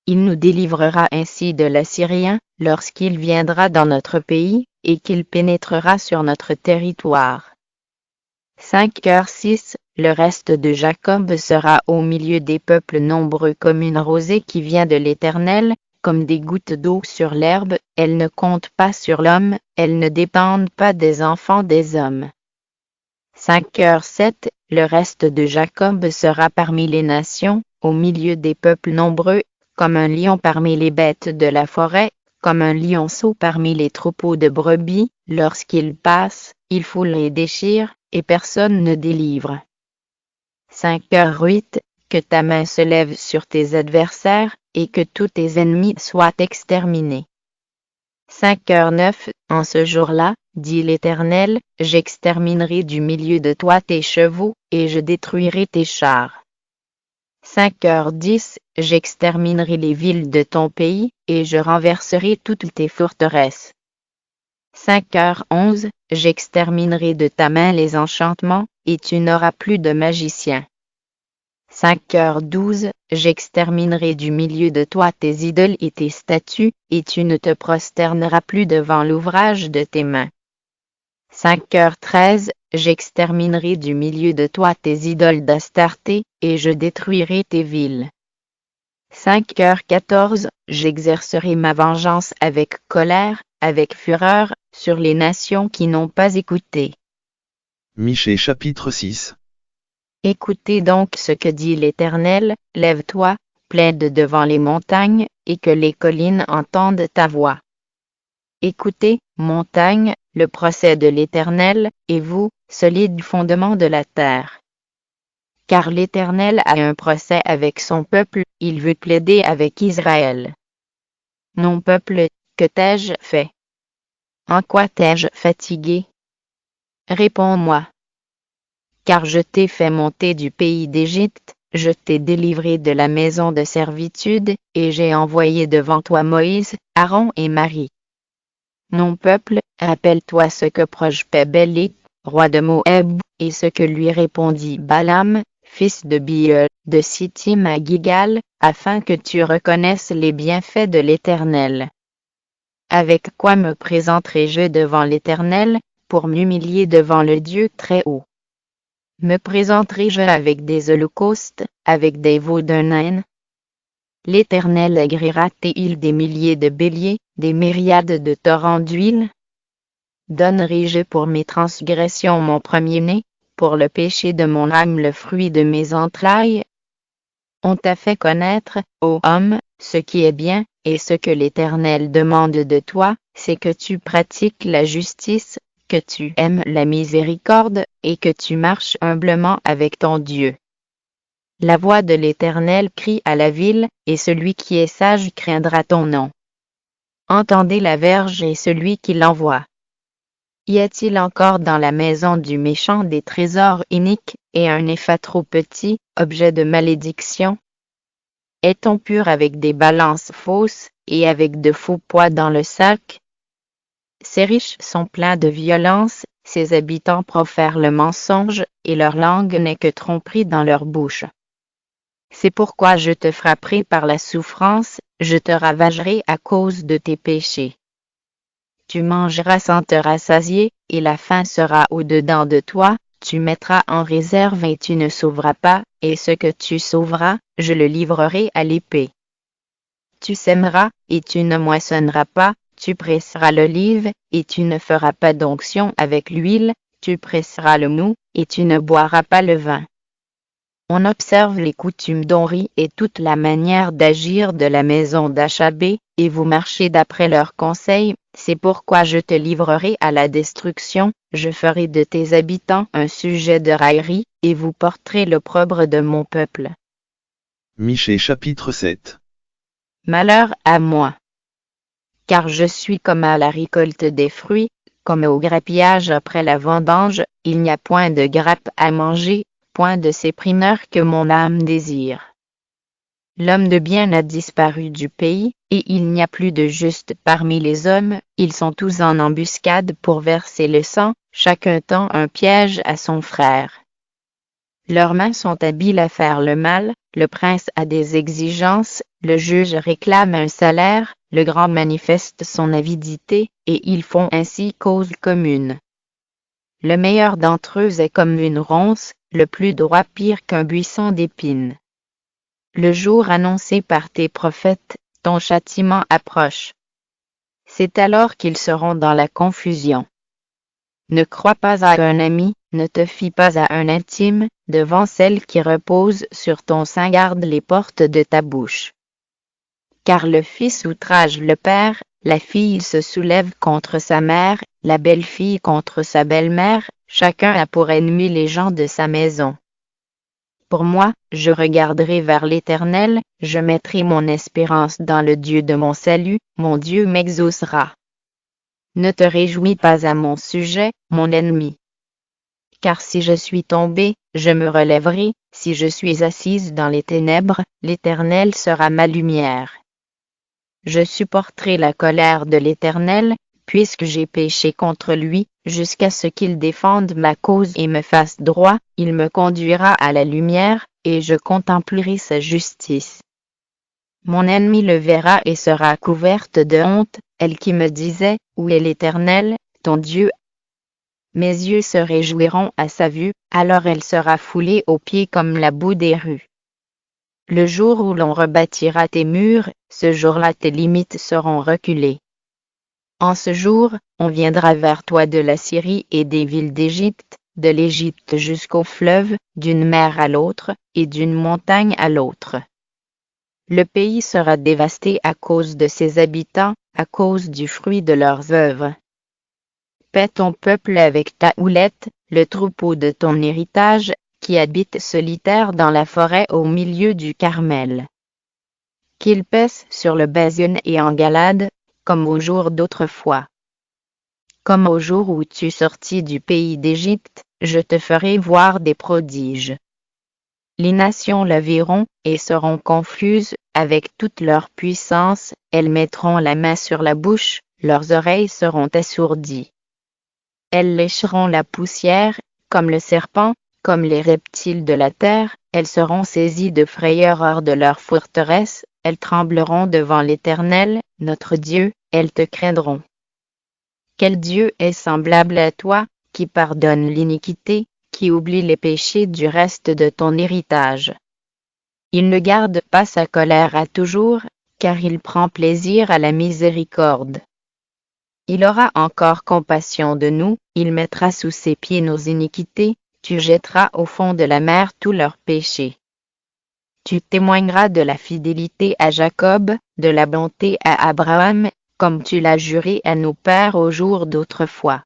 S5: Il nous délivrera ainsi de l'Assyrien, lorsqu'il viendra dans notre pays, et qu'il pénétrera sur notre territoire. 5h6, le reste de Jacob sera au milieu des peuples nombreux comme une rosée qui vient de l'Éternel, comme des gouttes d'eau sur l'herbe, elles ne comptent pas sur l'homme, elles ne dépendent pas des enfants des hommes. 5h7, le reste de Jacob sera parmi les nations, au milieu des peuples nombreux, comme un lion parmi les bêtes de la forêt, comme un lionceau parmi les troupeaux de brebis, lorsqu'il passe, il foule et déchire, et personne ne délivre. 5h8, que ta main se lève sur tes adversaires, et que tous tes ennemis soient exterminés. 5h9, en ce jour-là, dit l'Éternel, j'exterminerai du milieu de toi tes chevaux, et je détruirai tes chars. 5h10, j'exterminerai les villes de ton pays, et je renverserai toutes tes forteresses. 5h11, j'exterminerai de ta main les enchantements, et tu n'auras plus de magiciens. 5h12, j'exterminerai du milieu de toi tes idoles et tes statues, et tu ne te prosterneras plus devant l'ouvrage de tes mains. 5h13, j'exterminerai du milieu de toi tes idoles d'Astarté, et je détruirai tes villes. 5h14, j'exercerai ma vengeance avec colère, avec fureur, sur les nations qui n'ont pas écouté.
S6: Michée chapitre 6.
S5: Écoutez donc ce que dit l'Éternel, lève-toi, plaide devant les montagnes, et que les collines entendent ta voix. Écoutez, montagnes, le procès de l'Éternel, et vous, solides fondements de la terre. Car l'Éternel a un procès avec son peuple, il veut plaider avec Israël. Mon peuple, que t'ai-je fait? En quoi t'ai-je fatigué? Réponds-moi. Car je t'ai fait monter du pays d'Égypte, je t'ai délivré de la maison de servitude, et j'ai envoyé devant toi Moïse, Aaron et Marie. Mon peuple, rappelle-toi ce que Proj-Pébélé, roi de Moab, et ce que lui répondit Balaam, fils de Beor, de Sittim à Gigal, afin que tu reconnaisses les bienfaits de l'Éternel. Avec quoi me présenterai-je devant l'Éternel, pour m'humilier devant le Dieu très haut? Me présenterai-je avec des holocaustes, avec des veaux d'un âne? L'Éternel agréera-t-il des milliers de béliers, des myriades de torrents d'huile? Donnerai-je pour mes transgressions mon premier-né, pour le péché de mon âme le fruit de mes entrailles? On t'a fait connaître, ô homme, ce qui est bien, et ce que l'Éternel demande de toi, c'est que tu pratiques la justice, que tu aimes la miséricorde, et que tu marches humblement avec ton Dieu. La voix de l'Éternel crie à la ville, et celui qui est sage craindra ton nom. Entendez la verge et celui qui l'envoie. Y a-t-il encore dans la maison du méchant des trésors iniques, et un épha trop petit, objet de malédiction? Est-on pur avec des balances fausses, et avec de faux poids dans le sac? Ces riches sont pleins de violence, ses habitants profèrent le mensonge, et leur langue n'est que tromperie dans leur bouche. C'est pourquoi je te frapperai par la souffrance, je te ravagerai à cause de tes péchés. Tu mangeras sans te rassasier, et la faim sera au-dedans de toi, tu mettras en réserve et tu ne sauveras pas, et ce que tu sauveras, je le livrerai à l'épée. Tu sèmeras, et tu ne moissonneras pas, tu presseras l'olive, et tu ne feras pas d'onction avec l'huile, tu presseras le mou, et tu ne boiras pas le vin. On observe les coutumes d'Omri et toute la manière d'agir de la maison d'Achabé, et vous marchez d'après leurs conseils, c'est pourquoi je te livrerai à la destruction, je ferai de tes habitants un sujet de raillerie, et vous porterez l'opprobre de mon peuple.
S6: Michée chapitre 7.
S5: Malheur à moi! Car je suis comme à la récolte des fruits, comme au grappillage après la vendange, il n'y a point de grappe à manger, point de ces primeurs que mon âme désire. L'homme de bien a disparu du pays, et il n'y a plus de juste parmi les hommes, ils sont tous en embuscade pour verser le sang, chacun tend un piège à son frère. Leurs mains sont habiles à faire le mal, le prince a des exigences, le juge réclame un salaire, le grand manifeste son avidité, et ils font ainsi cause commune. Le meilleur d'entre eux est comme une ronce, le plus droit pire qu'un buisson d'épines. Le jour annoncé par tes prophètes, ton châtiment approche. C'est alors qu'ils seront dans la confusion. Ne crois pas à un ami, ne te fie pas à un intime, devant celle qui repose sur ton sein garde les portes de ta bouche. Car le fils outrage le père, la fille se soulève contre sa mère, la belle-fille contre sa belle-mère, chacun a pour ennemi les gens de sa maison. Pour moi, je regarderai vers l'Éternel, je mettrai mon espérance dans le Dieu de mon salut, mon Dieu m'exaucera. Ne te réjouis pas à mon sujet, mon ennemi. Car si je suis tombé, je me relèverai, si je suis assise dans les ténèbres, l'Éternel sera ma lumière. Je supporterai la colère de l'Éternel, puisque j'ai péché contre lui, jusqu'à ce qu'il défende ma cause et me fasse droit, il me conduira à la lumière, et je contemplerai sa justice. Mon ennemi le verra et sera couverte de honte, elle qui me disait, où est l'Éternel, ton Dieu? Mes yeux se réjouiront à sa vue, alors elle sera foulée aux pieds comme la boue des rues. Le jour où l'on rebâtira tes murs, ce jour-là tes limites seront reculées. En ce jour, on viendra vers toi de la Syrie et des villes d'Égypte, de l'Égypte jusqu'au fleuve, d'une mer à l'autre, et d'une montagne à l'autre. Le pays sera dévasté à cause de ses habitants, à cause du fruit de leurs œuvres. Paie ton peuple avec ta houlette, le troupeau de ton héritage, qui habite solitaire dans la forêt au milieu du Carmel. Qu'il paisse sur le Bézion et en Galade, comme au jour d'autrefois. Comme au jour où tu sortis du pays d'Égypte, je te ferai voir des prodiges. Les nations la verront, et seront confuses, avec toute leur puissance, elles mettront la main sur la bouche, leurs oreilles seront assourdies. Elles lécheront la poussière, comme le serpent, comme les reptiles de la terre, elles seront saisies de frayeur hors de leur forteresse, elles trembleront devant l'Éternel, notre Dieu, elles te craindront. Quel Dieu est semblable à toi, qui pardonne l'iniquité, qui oublie les péchés du reste de ton héritage? Il ne garde pas sa colère à toujours, car il prend plaisir à la miséricorde. Il aura encore compassion de nous, il mettra sous ses pieds nos iniquités, tu jetteras au fond de la mer tous leurs péchés. Tu témoigneras de la fidélité à Jacob, de la bonté à Abraham, comme tu l'as juré à nos pères au jour d'autrefois.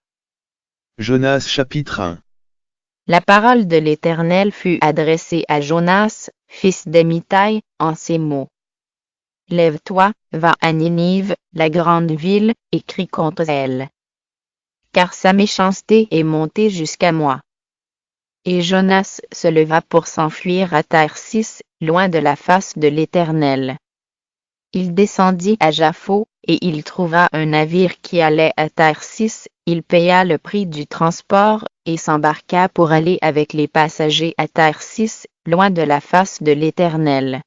S6: Jonas chapitre 1.
S5: La parole de l'Éternel fut adressée à Jonas, fils d'Amitai, en ces mots. Lève-toi, va à Ninive, la grande ville, et crie contre elle. Car sa méchanceté est montée jusqu'à moi. Et Jonas se leva pour s'enfuir à Tarsis, loin de la face de l'Éternel. Il descendit à Jaffo, et il trouva un navire qui allait à Tarsis, il paya le prix du transport, et s'embarqua pour aller avec les passagers à Tarsis, loin de la face de l'Éternel.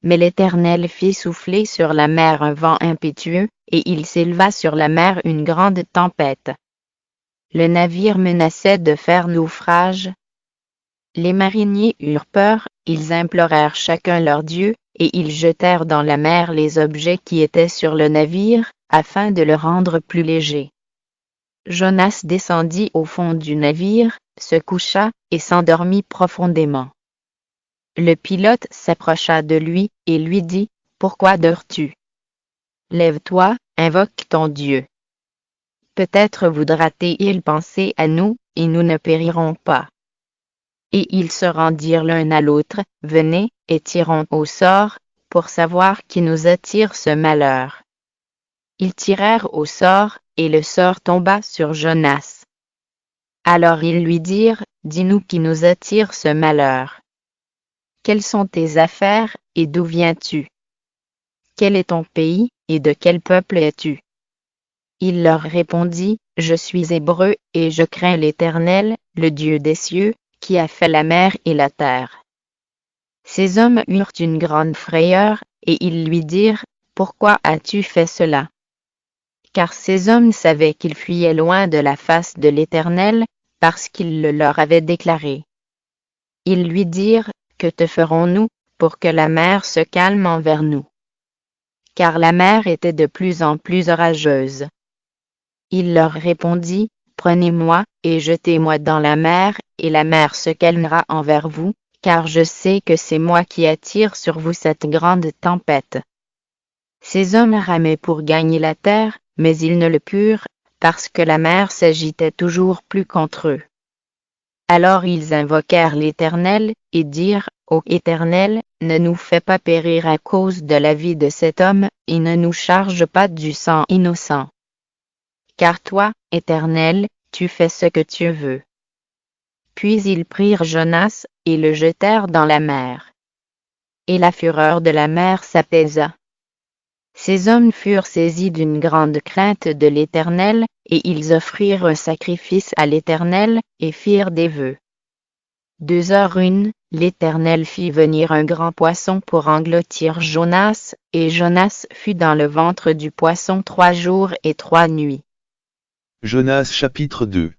S5: Mais l'Éternel fit souffler sur la mer un vent impétueux, et il s'éleva sur la mer une grande tempête. le navire menaçait de faire naufrage. Les mariniers eurent peur, ils implorèrent chacun leur Dieu, et ils jetèrent dans la mer les objets qui étaient sur le navire, afin de le rendre plus léger. Jonas descendit au fond du navire, se coucha, et s'endormit profondément. Le pilote s'approcha de lui, et lui dit, « Pourquoi dors-tu? Lève-toi, invoque ton Dieu. Peut-être voudra-t-il penser à nous, et nous ne périrons pas. » Et ils se rendirent l'un à l'autre, « Venez, et tirons au sort, pour savoir qui nous attire ce malheur. » Ils tirèrent au sort, et le sort tomba sur Jonas. Alors ils lui dirent, « Dis-nous qui nous attire ce malheur. Quelles sont tes affaires, et d'où viens-tu? Quel est ton pays, et de quel peuple es-tu? » Il leur répondit, « Je suis hébreu, et je crains l'Éternel, le Dieu des cieux, qui a fait la mer et la terre. » Ces hommes eurent une grande frayeur, et ils lui dirent, « Pourquoi as-tu fait cela? » Car ces hommes savaient qu'ils fuyaient loin de la face de l'Éternel, parce qu'il le leur avait déclaré. Ils lui dirent, « Que te ferons-nous, pour que la mer se calme envers nous? » Car la mer était de plus en plus orageuse. Il leur répondit, « Prenez-moi, et jetez-moi dans la mer, et la mer se calmera envers vous, car je sais que c'est moi qui attire sur vous cette grande tempête. » Ces hommes ramaient pour gagner la terre, mais ils ne le purent, parce que la mer s'agitait toujours plus contre eux. Alors ils invoquèrent l'Éternel, et dirent, « Ô Éternel, ne nous fais pas périr à cause de la vie de cet homme, et ne nous charge pas du sang innocent. Car toi, Éternel, tu fais ce que tu veux. » Puis ils prirent Jonas, et le jetèrent dans la mer. Et la fureur de la mer s'apaisa. Ces hommes furent saisis d'une grande crainte de l'Éternel, et ils offrirent un sacrifice à l'Éternel, et firent des vœux. 2h01, l'Éternel fit venir un grand poisson pour engloutir Jonas, et Jonas fut dans le ventre du poisson 3 jours et 3 nuits.
S6: Jonas chapitre 2.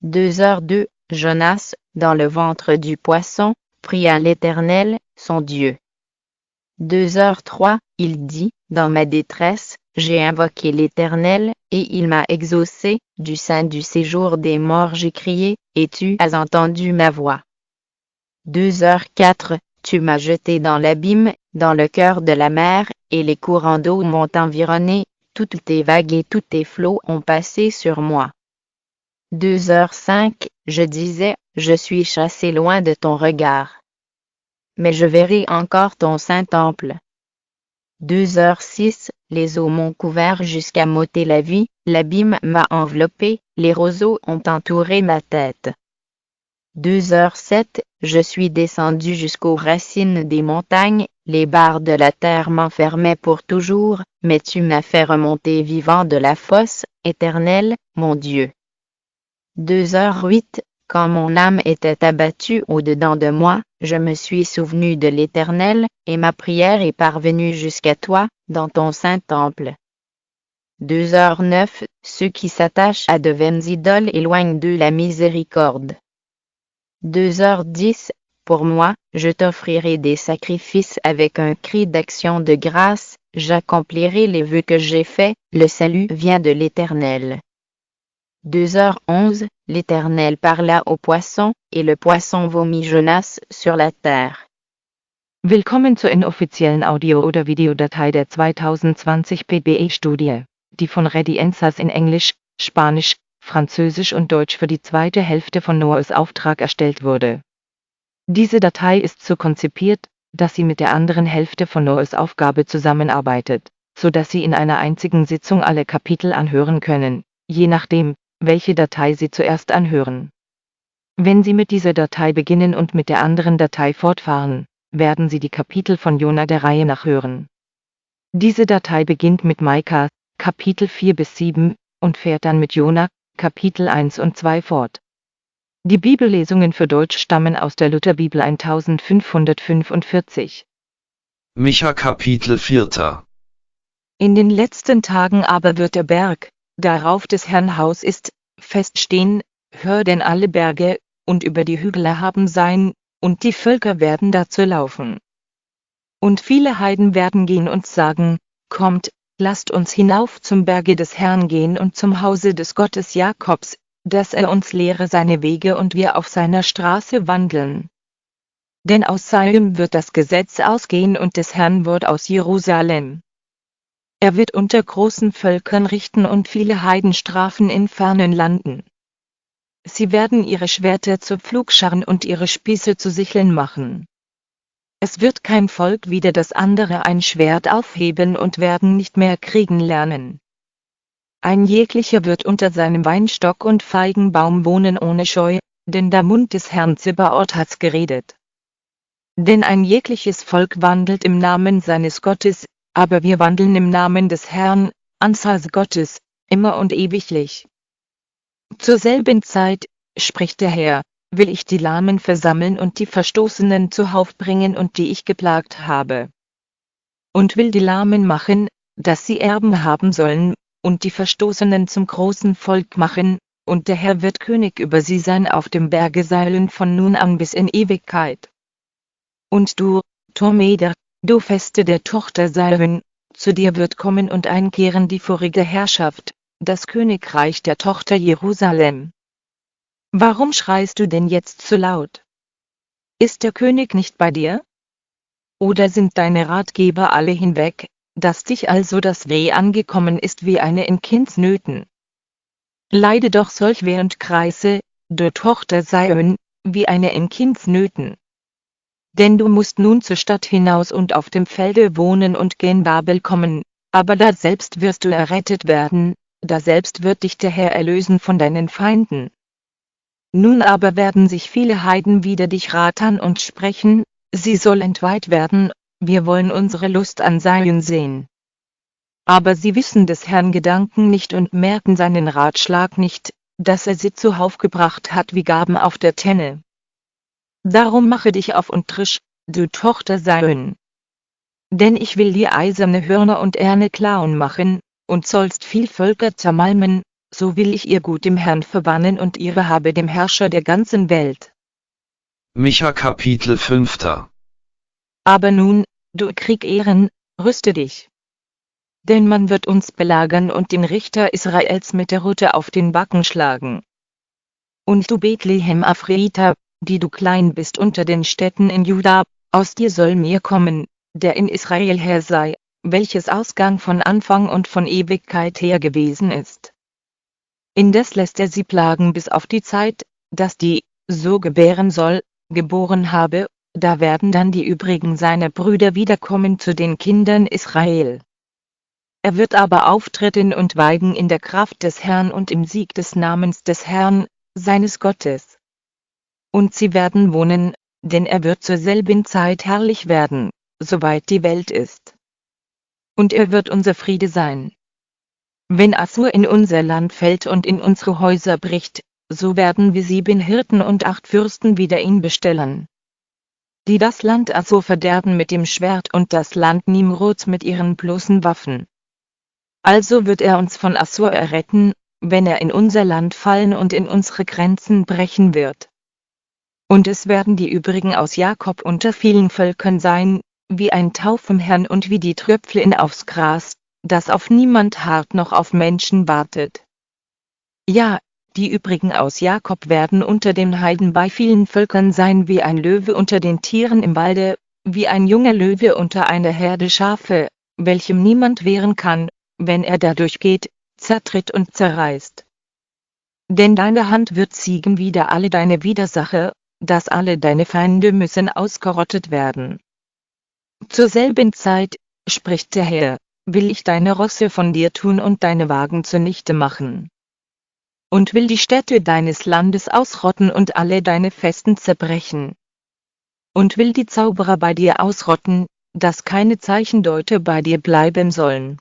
S5: 2h02, Jonas, dans le ventre du poisson, pria l'Éternel, son Dieu. 2h03, il dit, « Dans ma détresse, j'ai invoqué l'Éternel, et il m'a exaucé, du sein du séjour des morts j'ai crié, et tu as entendu ma voix. 2h04, tu m'as jeté dans l'abîme, dans le cœur de la mer, et les courants d'eau m'ont environné, toutes tes vagues et tous tes flots ont passé sur moi. 2h05, je disais, je suis chassé loin de ton regard. Mais je verrai encore ton saint temple. 2h06, les eaux m'ont couvert jusqu'à m'ôter la vie, l'abîme m'a enveloppé, les roseaux ont entouré ma tête. 2h07, je suis descendu jusqu'aux racines des montagnes, les barres de la terre m'enfermaient pour toujours, mais tu m'as fait remonter vivant de la fosse, Éternel, mon Dieu. 2h08, quand mon âme était abattue au-dedans de moi, je me suis souvenu de l'Éternel, et ma prière est parvenue jusqu'à toi, dans ton saint temple. 2h09, ceux qui s'attachent à de vaines idoles éloignent d'eux la miséricorde. 2h10, pour moi, je t'offrirai des sacrifices avec un cri d'action de grâce, j'accomplirai les vœux que j'ai faits, le salut vient de l'Éternel. 2h11, l'Éternel parla au poisson, et le poisson vomit Jonas sur la terre.
S3: Willkommen zur inoffiziellen Audio- oder Videodatei der 2020 PBE-Studie, die von Reddy Ensas in Englisch, Spanisch, Französisch und Deutsch für die zweite Hälfte von Noahs Auftrag erstellt wurde. Diese Datei ist so konzipiert, dass sie mit der anderen Hälfte von Noahs Aufgabe zusammenarbeitet, so dass Sie in einer einzigen Sitzung alle Kapitel anhören können, je nachdem, welche Datei Sie zuerst anhören. Wenn Sie mit dieser Datei beginnen und mit der anderen Datei fortfahren, werden Sie die Kapitel von Jona der Reihe nach hören. Diese Datei beginnt mit Micah, Kapitel 4 bis 7, und fährt dann mit Jona, Kapitel 1 und 2 fort. Die Bibellesungen für Deutsch stammen aus der Lutherbibel 1545.
S4: Micha Kapitel 4.
S3: In den letzten Tagen aber wird der Berg, darauf des Herrn Haus ist,
S7: feststehen, hör denn alle Berge, und über die Hügel erhaben sein, und die Völker werden dazu laufen. Und viele Heiden werden gehen und sagen, kommt, lasst uns hinauf zum Berge des Herrn gehen und zum Hause des Gottes Jakobs, dass er uns lehre seine Wege und wir auf seiner Straße wandeln. Denn aus Sion wird das Gesetz ausgehen und des Herrn Wort aus Jerusalem. Er wird unter großen Völkern richten und viele Heiden strafen in fernen Landen. Sie werden ihre Schwerter zu Pflugscharen und ihre Spieße zu Sicheln machen. Es wird kein Volk wider das andere ein Schwert aufheben und werden nicht mehr kriegen lernen. Ein jeglicher wird unter seinem Weinstock und Feigenbaum wohnen ohne Scheu, denn der Mund des Herrn Zebaoth hat's geredet. Denn ein jegliches Volk wandelt im Namen seines Gottes, aber wir wandeln im Namen des Herrn, unseres Gottes, immer und ewiglich. Zur selben Zeit, spricht der Herr, will ich die Lahmen versammeln und die Verstoßenen zuhauf bringen und die ich geplagt habe. Und will die Lahmen machen, dass sie Erben haben sollen, und die Verstoßenen zum großen Volk machen, und der Herr wird König über sie sein auf dem Berge Sion von nun an bis in Ewigkeit. Und du, Tormeder, du Feste der Tochter Sion, zu dir wird kommen und einkehren die vorige Herrschaft, das Königreich der Tochter Jerusalem. Warum schreist du denn jetzt so laut? Ist der König nicht bei dir? Oder sind deine Ratgeber alle hinweg, dass dich also das Weh angekommen ist wie eine in Kindsnöten? Leide doch solch Weh und kreise, du Tochter Sion, wie eine in Kindsnöten. Denn du musst nun zur Stadt hinaus und auf dem Felde wohnen und gen Babel kommen, aber da selbst wirst du errettet werden, da selbst wird dich der Herr erlösen von deinen Feinden. Nun aber werden sich viele Heiden wider dich ratern und sprechen, sie soll entweiht werden, wir wollen unsere Lust an Sion sehen. Aber sie wissen des Herrn Gedanken nicht und merken seinen Ratschlag nicht, dass er sie zuhauf gebracht hat wie Gaben auf der Tenne. Darum mache dich auf und trisch, du Tochter Sion. Denn ich will dir eiserne Hörner und Erne Klauen machen, und sollst viel Völker zermalmen, so will ich ihr Gut dem Herrn verbannen und ihre Habe dem Herrscher der ganzen Welt.
S4: Micha Kapitel 5.
S7: Aber nun, du Kriegehren, rüste dich. Denn man wird uns belagern und den Richter Israels mit der Rute auf den Backen schlagen. Und du Bethlehem Ephraita, die du klein bist unter den Städten in Juda, aus dir soll mir kommen, der in Israel Herr sei, welches Ausgang von Anfang und von Ewigkeit her gewesen ist. Indes lässt er sie plagen bis auf die Zeit, dass die, so gebären soll, geboren habe, da werden dann die übrigen seiner Brüder wiederkommen zu den Kindern Israel. Er wird aber auftreten und weigen in der Kraft des Herrn und im Sieg des Namens des Herrn, seines Gottes. Und sie werden wohnen, denn er wird zur selben Zeit herrlich werden, soweit die Welt ist. Und er wird unser Friede sein. Wenn Assur in unser Land fällt und in unsere Häuser bricht, so werden wir 7 Hirten und 8 Fürsten wider ihn bestellen, die das Land Assur verderben mit dem Schwert und das Land Nimrods mit ihren bloßen Waffen. Also wird er uns von Assur erretten, wenn er in unser Land fallen und in unsere Grenzen brechen wird. Und es werden die übrigen aus Jakob unter vielen Völkern sein, wie ein Tau vom Herrn und wie die Tröpfchen aufs Gras, das auf niemand harrt noch auf Menschen wartet. Ja, die übrigen aus Jakob werden unter den Heiden bei vielen Völkern sein wie ein Löwe unter den Tieren im Walde, wie ein junger Löwe unter einer Herde Schafe, welchem niemand wehren kann, wenn er dadurch geht, zertritt und zerreißt. Denn deine Hand wird siegen wider alle deine Widersacher, dass alle deine Feinde müssen ausgerottet werden. Zur selben Zeit, spricht der Herr, will ich deine Rosse von dir tun und deine Wagen zunichte machen. Und will die Städte deines Landes ausrotten und alle deine Festen zerbrechen. Und will die Zauberer bei dir ausrotten, dass keine Zeichendeute bei dir bleiben sollen.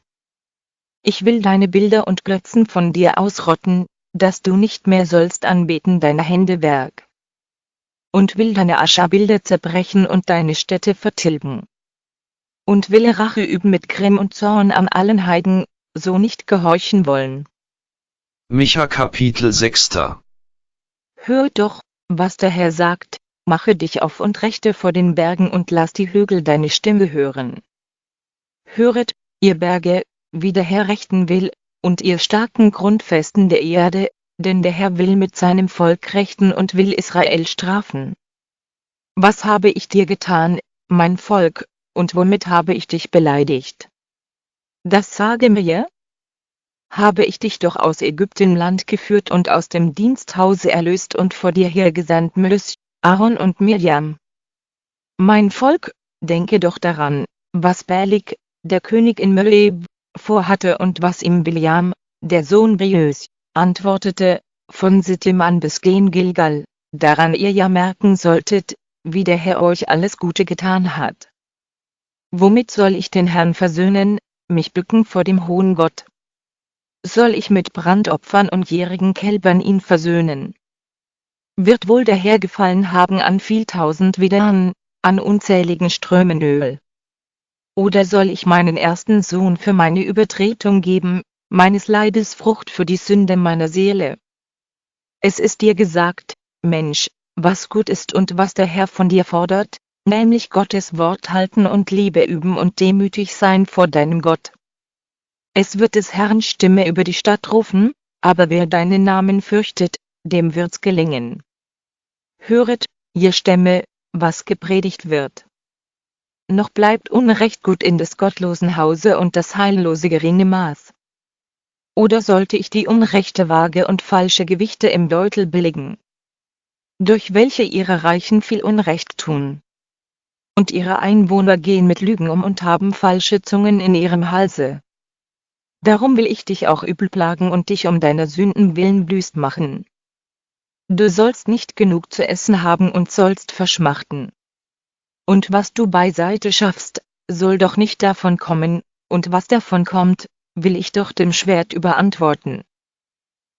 S7: Ich will deine Bilder und Götzen von dir ausrotten, dass du nicht mehr sollst anbeten deiner Hände Werk. Und will deine Ascherbilder zerbrechen und deine Städte vertilgen. Und will Rache üben mit Grimm und Zorn an allen Heiden, so nicht gehorchen wollen.
S4: Micha Kapitel 6.
S7: Hör doch, was der Herr sagt, mache dich auf und richte vor den Bergen und lass die Hügel deine Stimme hören. Höret, ihr Berge, wie der Herr richten will, und ihr starken Grundfesten der Erde, denn der Herr will mit seinem Volk richten und will Israel strafen. Was habe ich dir getan, mein Volk, und womit habe ich dich beleidigt? Das sage mir. Habe ich dich doch aus Ägyptenland geführt und aus dem Diensthause erlöst und vor dir hergesandt Mose, Aaron und Mirjam. Mein Volk, denke doch daran, was Balak, der König in Moab, vorhatte und was ihm Biljam, der Sohn Beus, antwortete, von Sittim an bis gen Gilgal, daran ihr ja merken solltet, wie der Herr euch alles Gute getan hat. Womit soll ich den Herrn versöhnen, mich bücken vor dem hohen Gott? Soll ich mit Brandopfern und jährigen Kälbern ihn versöhnen? Wird wohl der Herr gefallen haben an viel tausend Widern, an unzähligen Strömen Öl? Oder soll ich meinen ersten Sohn für meine Übertretung geben, meines Leides Frucht für die Sünde meiner Seele? Es ist dir gesagt, Mensch, was gut ist und was der Herr von dir fordert, nämlich Gottes Wort halten und Liebe üben und demütig sein vor deinem Gott. Es wird des Herrn Stimme über die Stadt rufen, aber wer deinen Namen fürchtet, dem wird's gelingen. Höret, ihr Stämme, was gepredigt wird. Noch bleibt Unrecht gut in des gottlosen Hause und das heillose geringe Maß. Oder sollte ich die unrechte Waage und falsche Gewichte im Beutel billigen, durch welche ihre Reichen viel Unrecht tun? Und ihre Einwohner gehen mit Lügen um und haben falsche Zungen in ihrem Halse. Darum will ich dich auch übel plagen und dich um deiner Sünden willen wüst machen. Du sollst nicht genug zu essen haben und sollst verschmachten. Und was du beiseite schaffst, soll doch nicht davon kommen, und was davon kommt, will ich doch dem Schwert überantworten.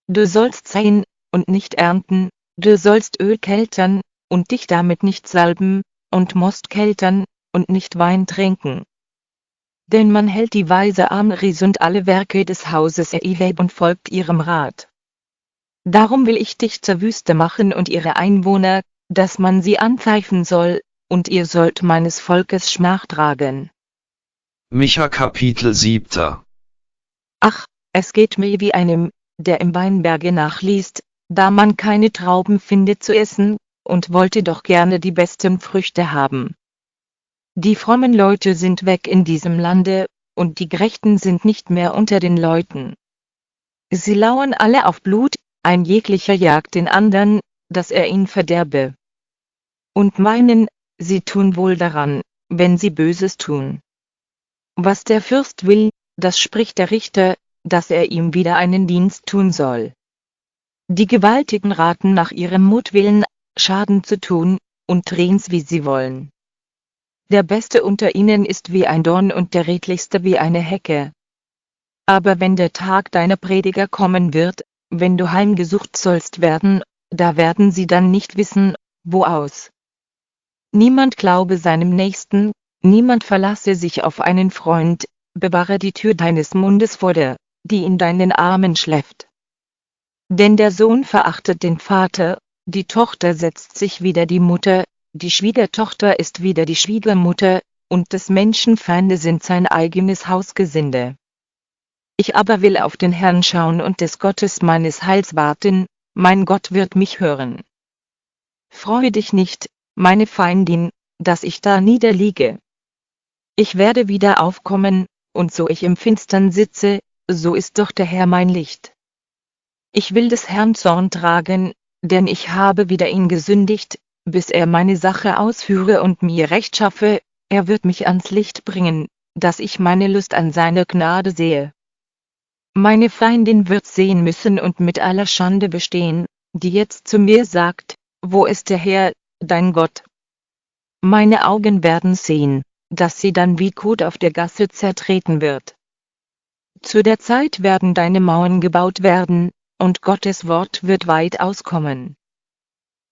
S7: Du sollst säen, und nicht ernten, du sollst Öl keltern, und dich damit nicht salben, und Most keltern, und nicht Wein trinken. Denn man hält die Weise Amris und alle Werke des Hauses Eheb und folgt ihrem Rat. Darum will ich dich zur Wüste machen und ihre Einwohner, dass man sie anpfeifen soll, und ihr sollt meines Volkes Schmach tragen.
S4: Micha Kapitel 7.
S7: Ach, es geht mir wie einem, der im Weinberge nachliest, da man keine Trauben findet zu essen, und wollte doch gerne die besten Früchte haben. Die frommen Leute sind weg in diesem Lande, und die Gerechten sind nicht mehr unter den Leuten. Sie lauern alle auf Blut, ein jeglicher jagt den andern, dass er ihn verderbe. Und meinen, sie tun wohl daran, wenn sie Böses tun. Was der Fürst will, das spricht der Richter, dass er ihm wieder einen Dienst tun soll. Die Gewaltigen raten nach ihrem Mutwillen, Schaden zu tun, und drehen's wie sie wollen. Der Beste unter ihnen ist wie ein Dorn und der Redlichste wie eine Hecke. Aber wenn der Tag deiner Prediger kommen wird, wenn du heimgesucht sollst werden, da werden sie dann nicht wissen, wo aus. Niemand glaube seinem Nächsten, niemand verlasse sich auf einen Freund, bewahre die Tür deines Mundes vor der, die in deinen Armen schläft. Denn der Sohn verachtet den Vater, die Tochter setzt sich wider die Mutter, die Schwiegertochter ist wider die Schwiegermutter, und des Menschen Feinde sind sein eigenes Hausgesinde. Ich aber will auf den Herrn schauen und des Gottes meines Heils warten, mein Gott wird mich hören. Freue dich nicht, meine Feindin, dass ich da niederliege. Ich werde wieder aufkommen, und so ich im Finstern sitze, so ist doch der Herr mein Licht. Ich will des Herrn Zorn tragen, denn ich habe wider ihn gesündigt, bis er meine Sache ausführe und mir Recht schaffe, er wird mich ans Licht bringen, dass ich meine Lust an seiner Gnade sehe. Meine Feindin wird sehen müssen und mit aller Schande bestehen, die jetzt zu mir sagt, wo ist der Herr, dein Gott? Meine Augen werden sehen, dass sie dann wie Kot auf der Gasse zertreten wird. Zu der Zeit werden deine Mauern gebaut werden, und Gottes Wort wird weit auskommen.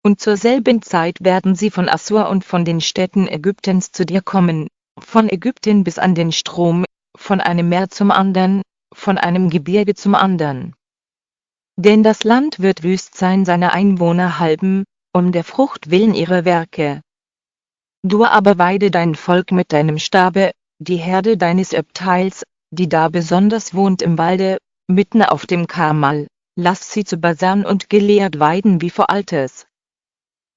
S7: Und zur selben Zeit werden sie von Assur und von den Städten Ägyptens zu dir kommen, von Ägypten bis an den Strom, von einem Meer zum andern, von einem Gebirge zum andern. Denn das Land wird wüst sein seine Einwohner halben, um der Frucht willen ihrer Werke. Du aber weide dein Volk mit deinem Stabe, die Herde deines Erbteils, die da besonders wohnt im Walde, mitten auf dem Karmel, lass sie zu Basan und Gilead weiden wie vor Alters.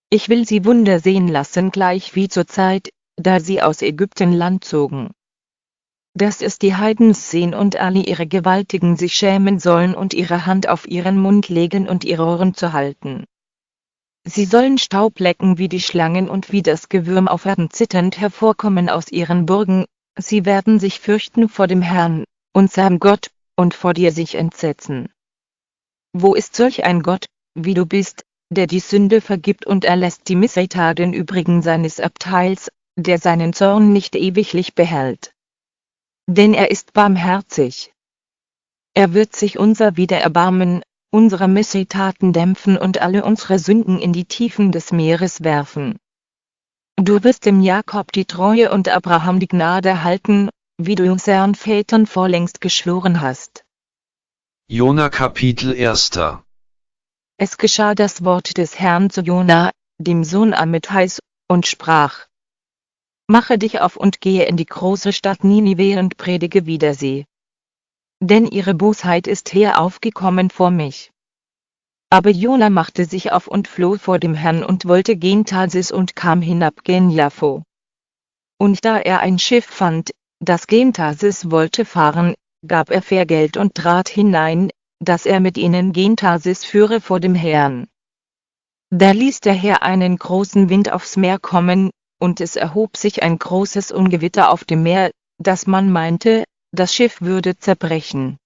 S7: Ich will sie Wunder sehen lassen gleich wie zur Zeit, da sie aus Ägyptenland zogen. Dass es die Heidens sehen und alle ihre Gewaltigen sich schämen sollen und ihre Hand auf ihren Mund legen und ihre Ohren zu halten. Sie sollen Staub lecken wie die Schlangen und wie das Gewürm auf Erden zitternd hervorkommen aus ihren Burgen, sie werden sich fürchten vor dem Herrn, unserem Gott, und vor dir sich entsetzen. Wo ist solch ein Gott, wie du bist, der die Sünde vergibt und erlässt die Missetaten übrigen seines Abteils, der seinen Zorn nicht ewiglich behält? Denn er ist barmherzig. Er wird sich unser wieder erbarmen, unsere Missetaten dämpfen und alle unsere Sünden in die Tiefen des Meeres werfen. Du wirst dem Jakob die Treue und Abraham die Gnade halten, wie du unseren Vätern vorlängst geschworen hast.
S4: Jona Kapitel 1.
S7: Es geschah das Wort des Herrn zu Jona, dem Sohn Amittais, und sprach: Mache dich auf und gehe in die große Stadt Ninive und predige wider sie. Denn ihre Bosheit ist heraufgekommen vor mich. Aber Jona machte sich auf und floh vor dem Herrn und wollte gen Tarsis und kam hinab gen Jaffo. Und da er ein Schiff fand, das gen Tarsis wollte fahren, gab er Fährgeld und trat hinein, dass er mit ihnen gen Tarsis führe vor dem Herrn. Da ließ der Herr einen großen Wind aufs Meer kommen, und es erhob sich ein großes Ungewitter auf dem Meer, dass man meinte, das Schiff würde zerbrechen.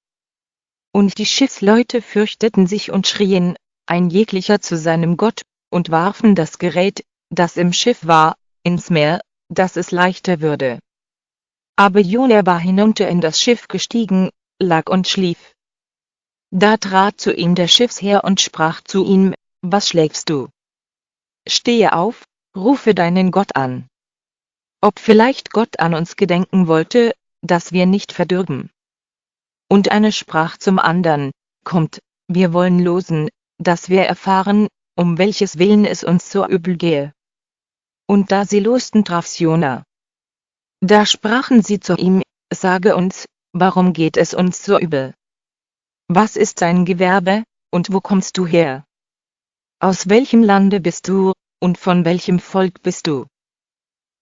S7: Und die Schiffsleute fürchteten sich und schrien, ein jeglicher zu seinem Gott, und warfen das Gerät, das im Schiff war, ins Meer, dass es leichter würde. Aber Jona war hinunter in das Schiff gestiegen, lag und schlief. Da trat zu ihm der Schiffsherr und sprach zu ihm: Was schläfst du? Stehe auf, rufe deinen Gott an. Ob vielleicht Gott an uns gedenken wollte, dass wir nicht verdürben. Und einer sprach zum andern: Kommt, wir wollen losen, dass wir erfahren, um welches Willen es uns so übel gehe. Und da sie losten, traf's Jona. Da sprachen sie zu ihm: Sage uns, warum geht es uns so übel? Was ist dein Gewerbe, und wo kommst du her? Aus welchem Lande bist du, und von welchem Volk bist du?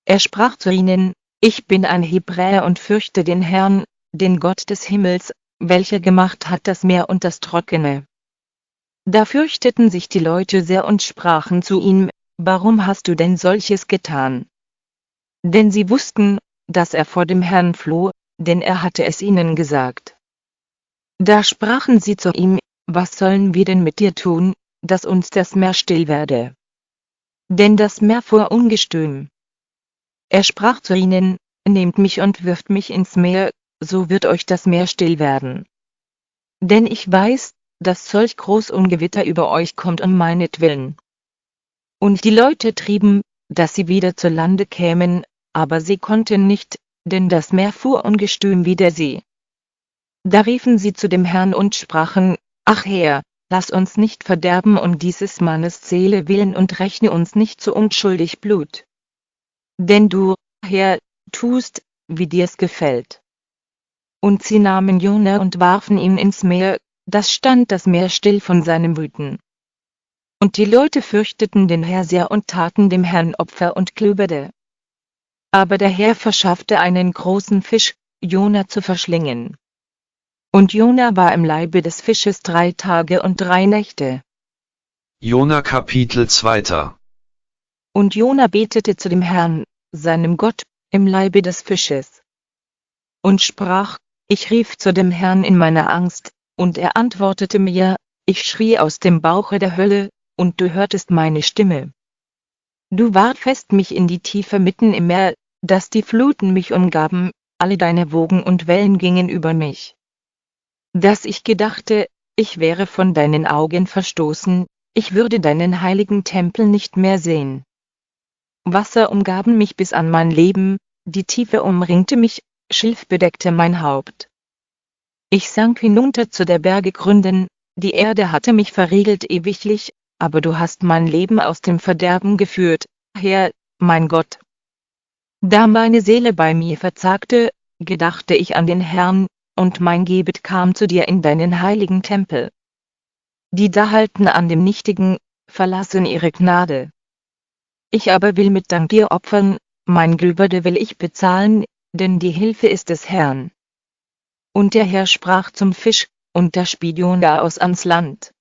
S7: Er sprach zu ihnen: Ich bin ein Hebräer und fürchte den Herrn, den Gott des Himmels, welcher gemacht hat das Meer und das Trockene. Da fürchteten sich die Leute sehr und sprachen zu ihm: Warum hast du denn solches getan? Denn sie wussten, dass er vor dem Herrn floh, denn er hatte es ihnen gesagt. Da sprachen sie zu ihm: Was sollen wir denn mit dir tun, dass uns das Meer still werde? Denn das Meer fuhr ungestüm. Er sprach zu ihnen: Nehmt mich und wirft mich ins Meer, so wird euch das Meer still werden. Denn ich weiß, dass solch groß Ungewitter über euch kommt um meinetwillen. Und die Leute trieben, dass sie wieder zu Lande kämen, aber sie konnten nicht, denn das Meer fuhr ungestüm wider sie. Da riefen sie zu dem Herrn und sprachen: Ach Herr, lass uns nicht verderben um dieses Mannes Seele willen und rechne uns nicht zu unschuldig Blut. Denn du, Herr, tust, wie dir's gefällt. Und sie nahmen Jona und warfen ihn ins Meer, das stand das Meer still von seinem Wüten. Und die Leute fürchteten den Herrn sehr und taten dem Herrn Opfer und Klöberde. Aber der Herr verschaffte einen großen Fisch, Jona zu verschlingen. Und Jona war im Leibe des Fisches 3 Tage und 3 Nächte.
S4: Jona Kapitel 2.
S7: Und Jona betete zu dem Herrn, seinem Gott, im Leibe des Fisches. Und sprach: Ich rief zu dem Herrn in meiner Angst, und er antwortete mir, ich schrie aus dem Bauche der Hölle, und du hörtest meine Stimme. Du warfest mich in die Tiefe mitten im Meer, dass die Fluten mich umgaben, alle deine Wogen und Wellen gingen über mich. Dass ich gedachte, ich wäre von deinen Augen verstoßen, ich würde deinen heiligen Tempel nicht mehr sehen. Wasser umgaben mich bis an mein Leben, die Tiefe umringte mich, Schilf bedeckte mein Haupt. Ich sank hinunter zu der Berge Gründen, Die Erde hatte mich verriegelt ewiglich, aber du hast mein Leben aus dem Verderben geführt, Herr, mein Gott. Da meine Seele bei mir verzagte, gedachte ich an den Herrn, und mein Gebet kam zu dir in deinen heiligen Tempel. Die da halten an dem Nichtigen, verlassen ihre Gnade. Ich aber will mit Dank dir opfern, mein Gelübde will ich bezahlen, denn die Hilfe ist des Herrn. Und der Herr sprach zum Fisch, und da spie Jona aus ans Land.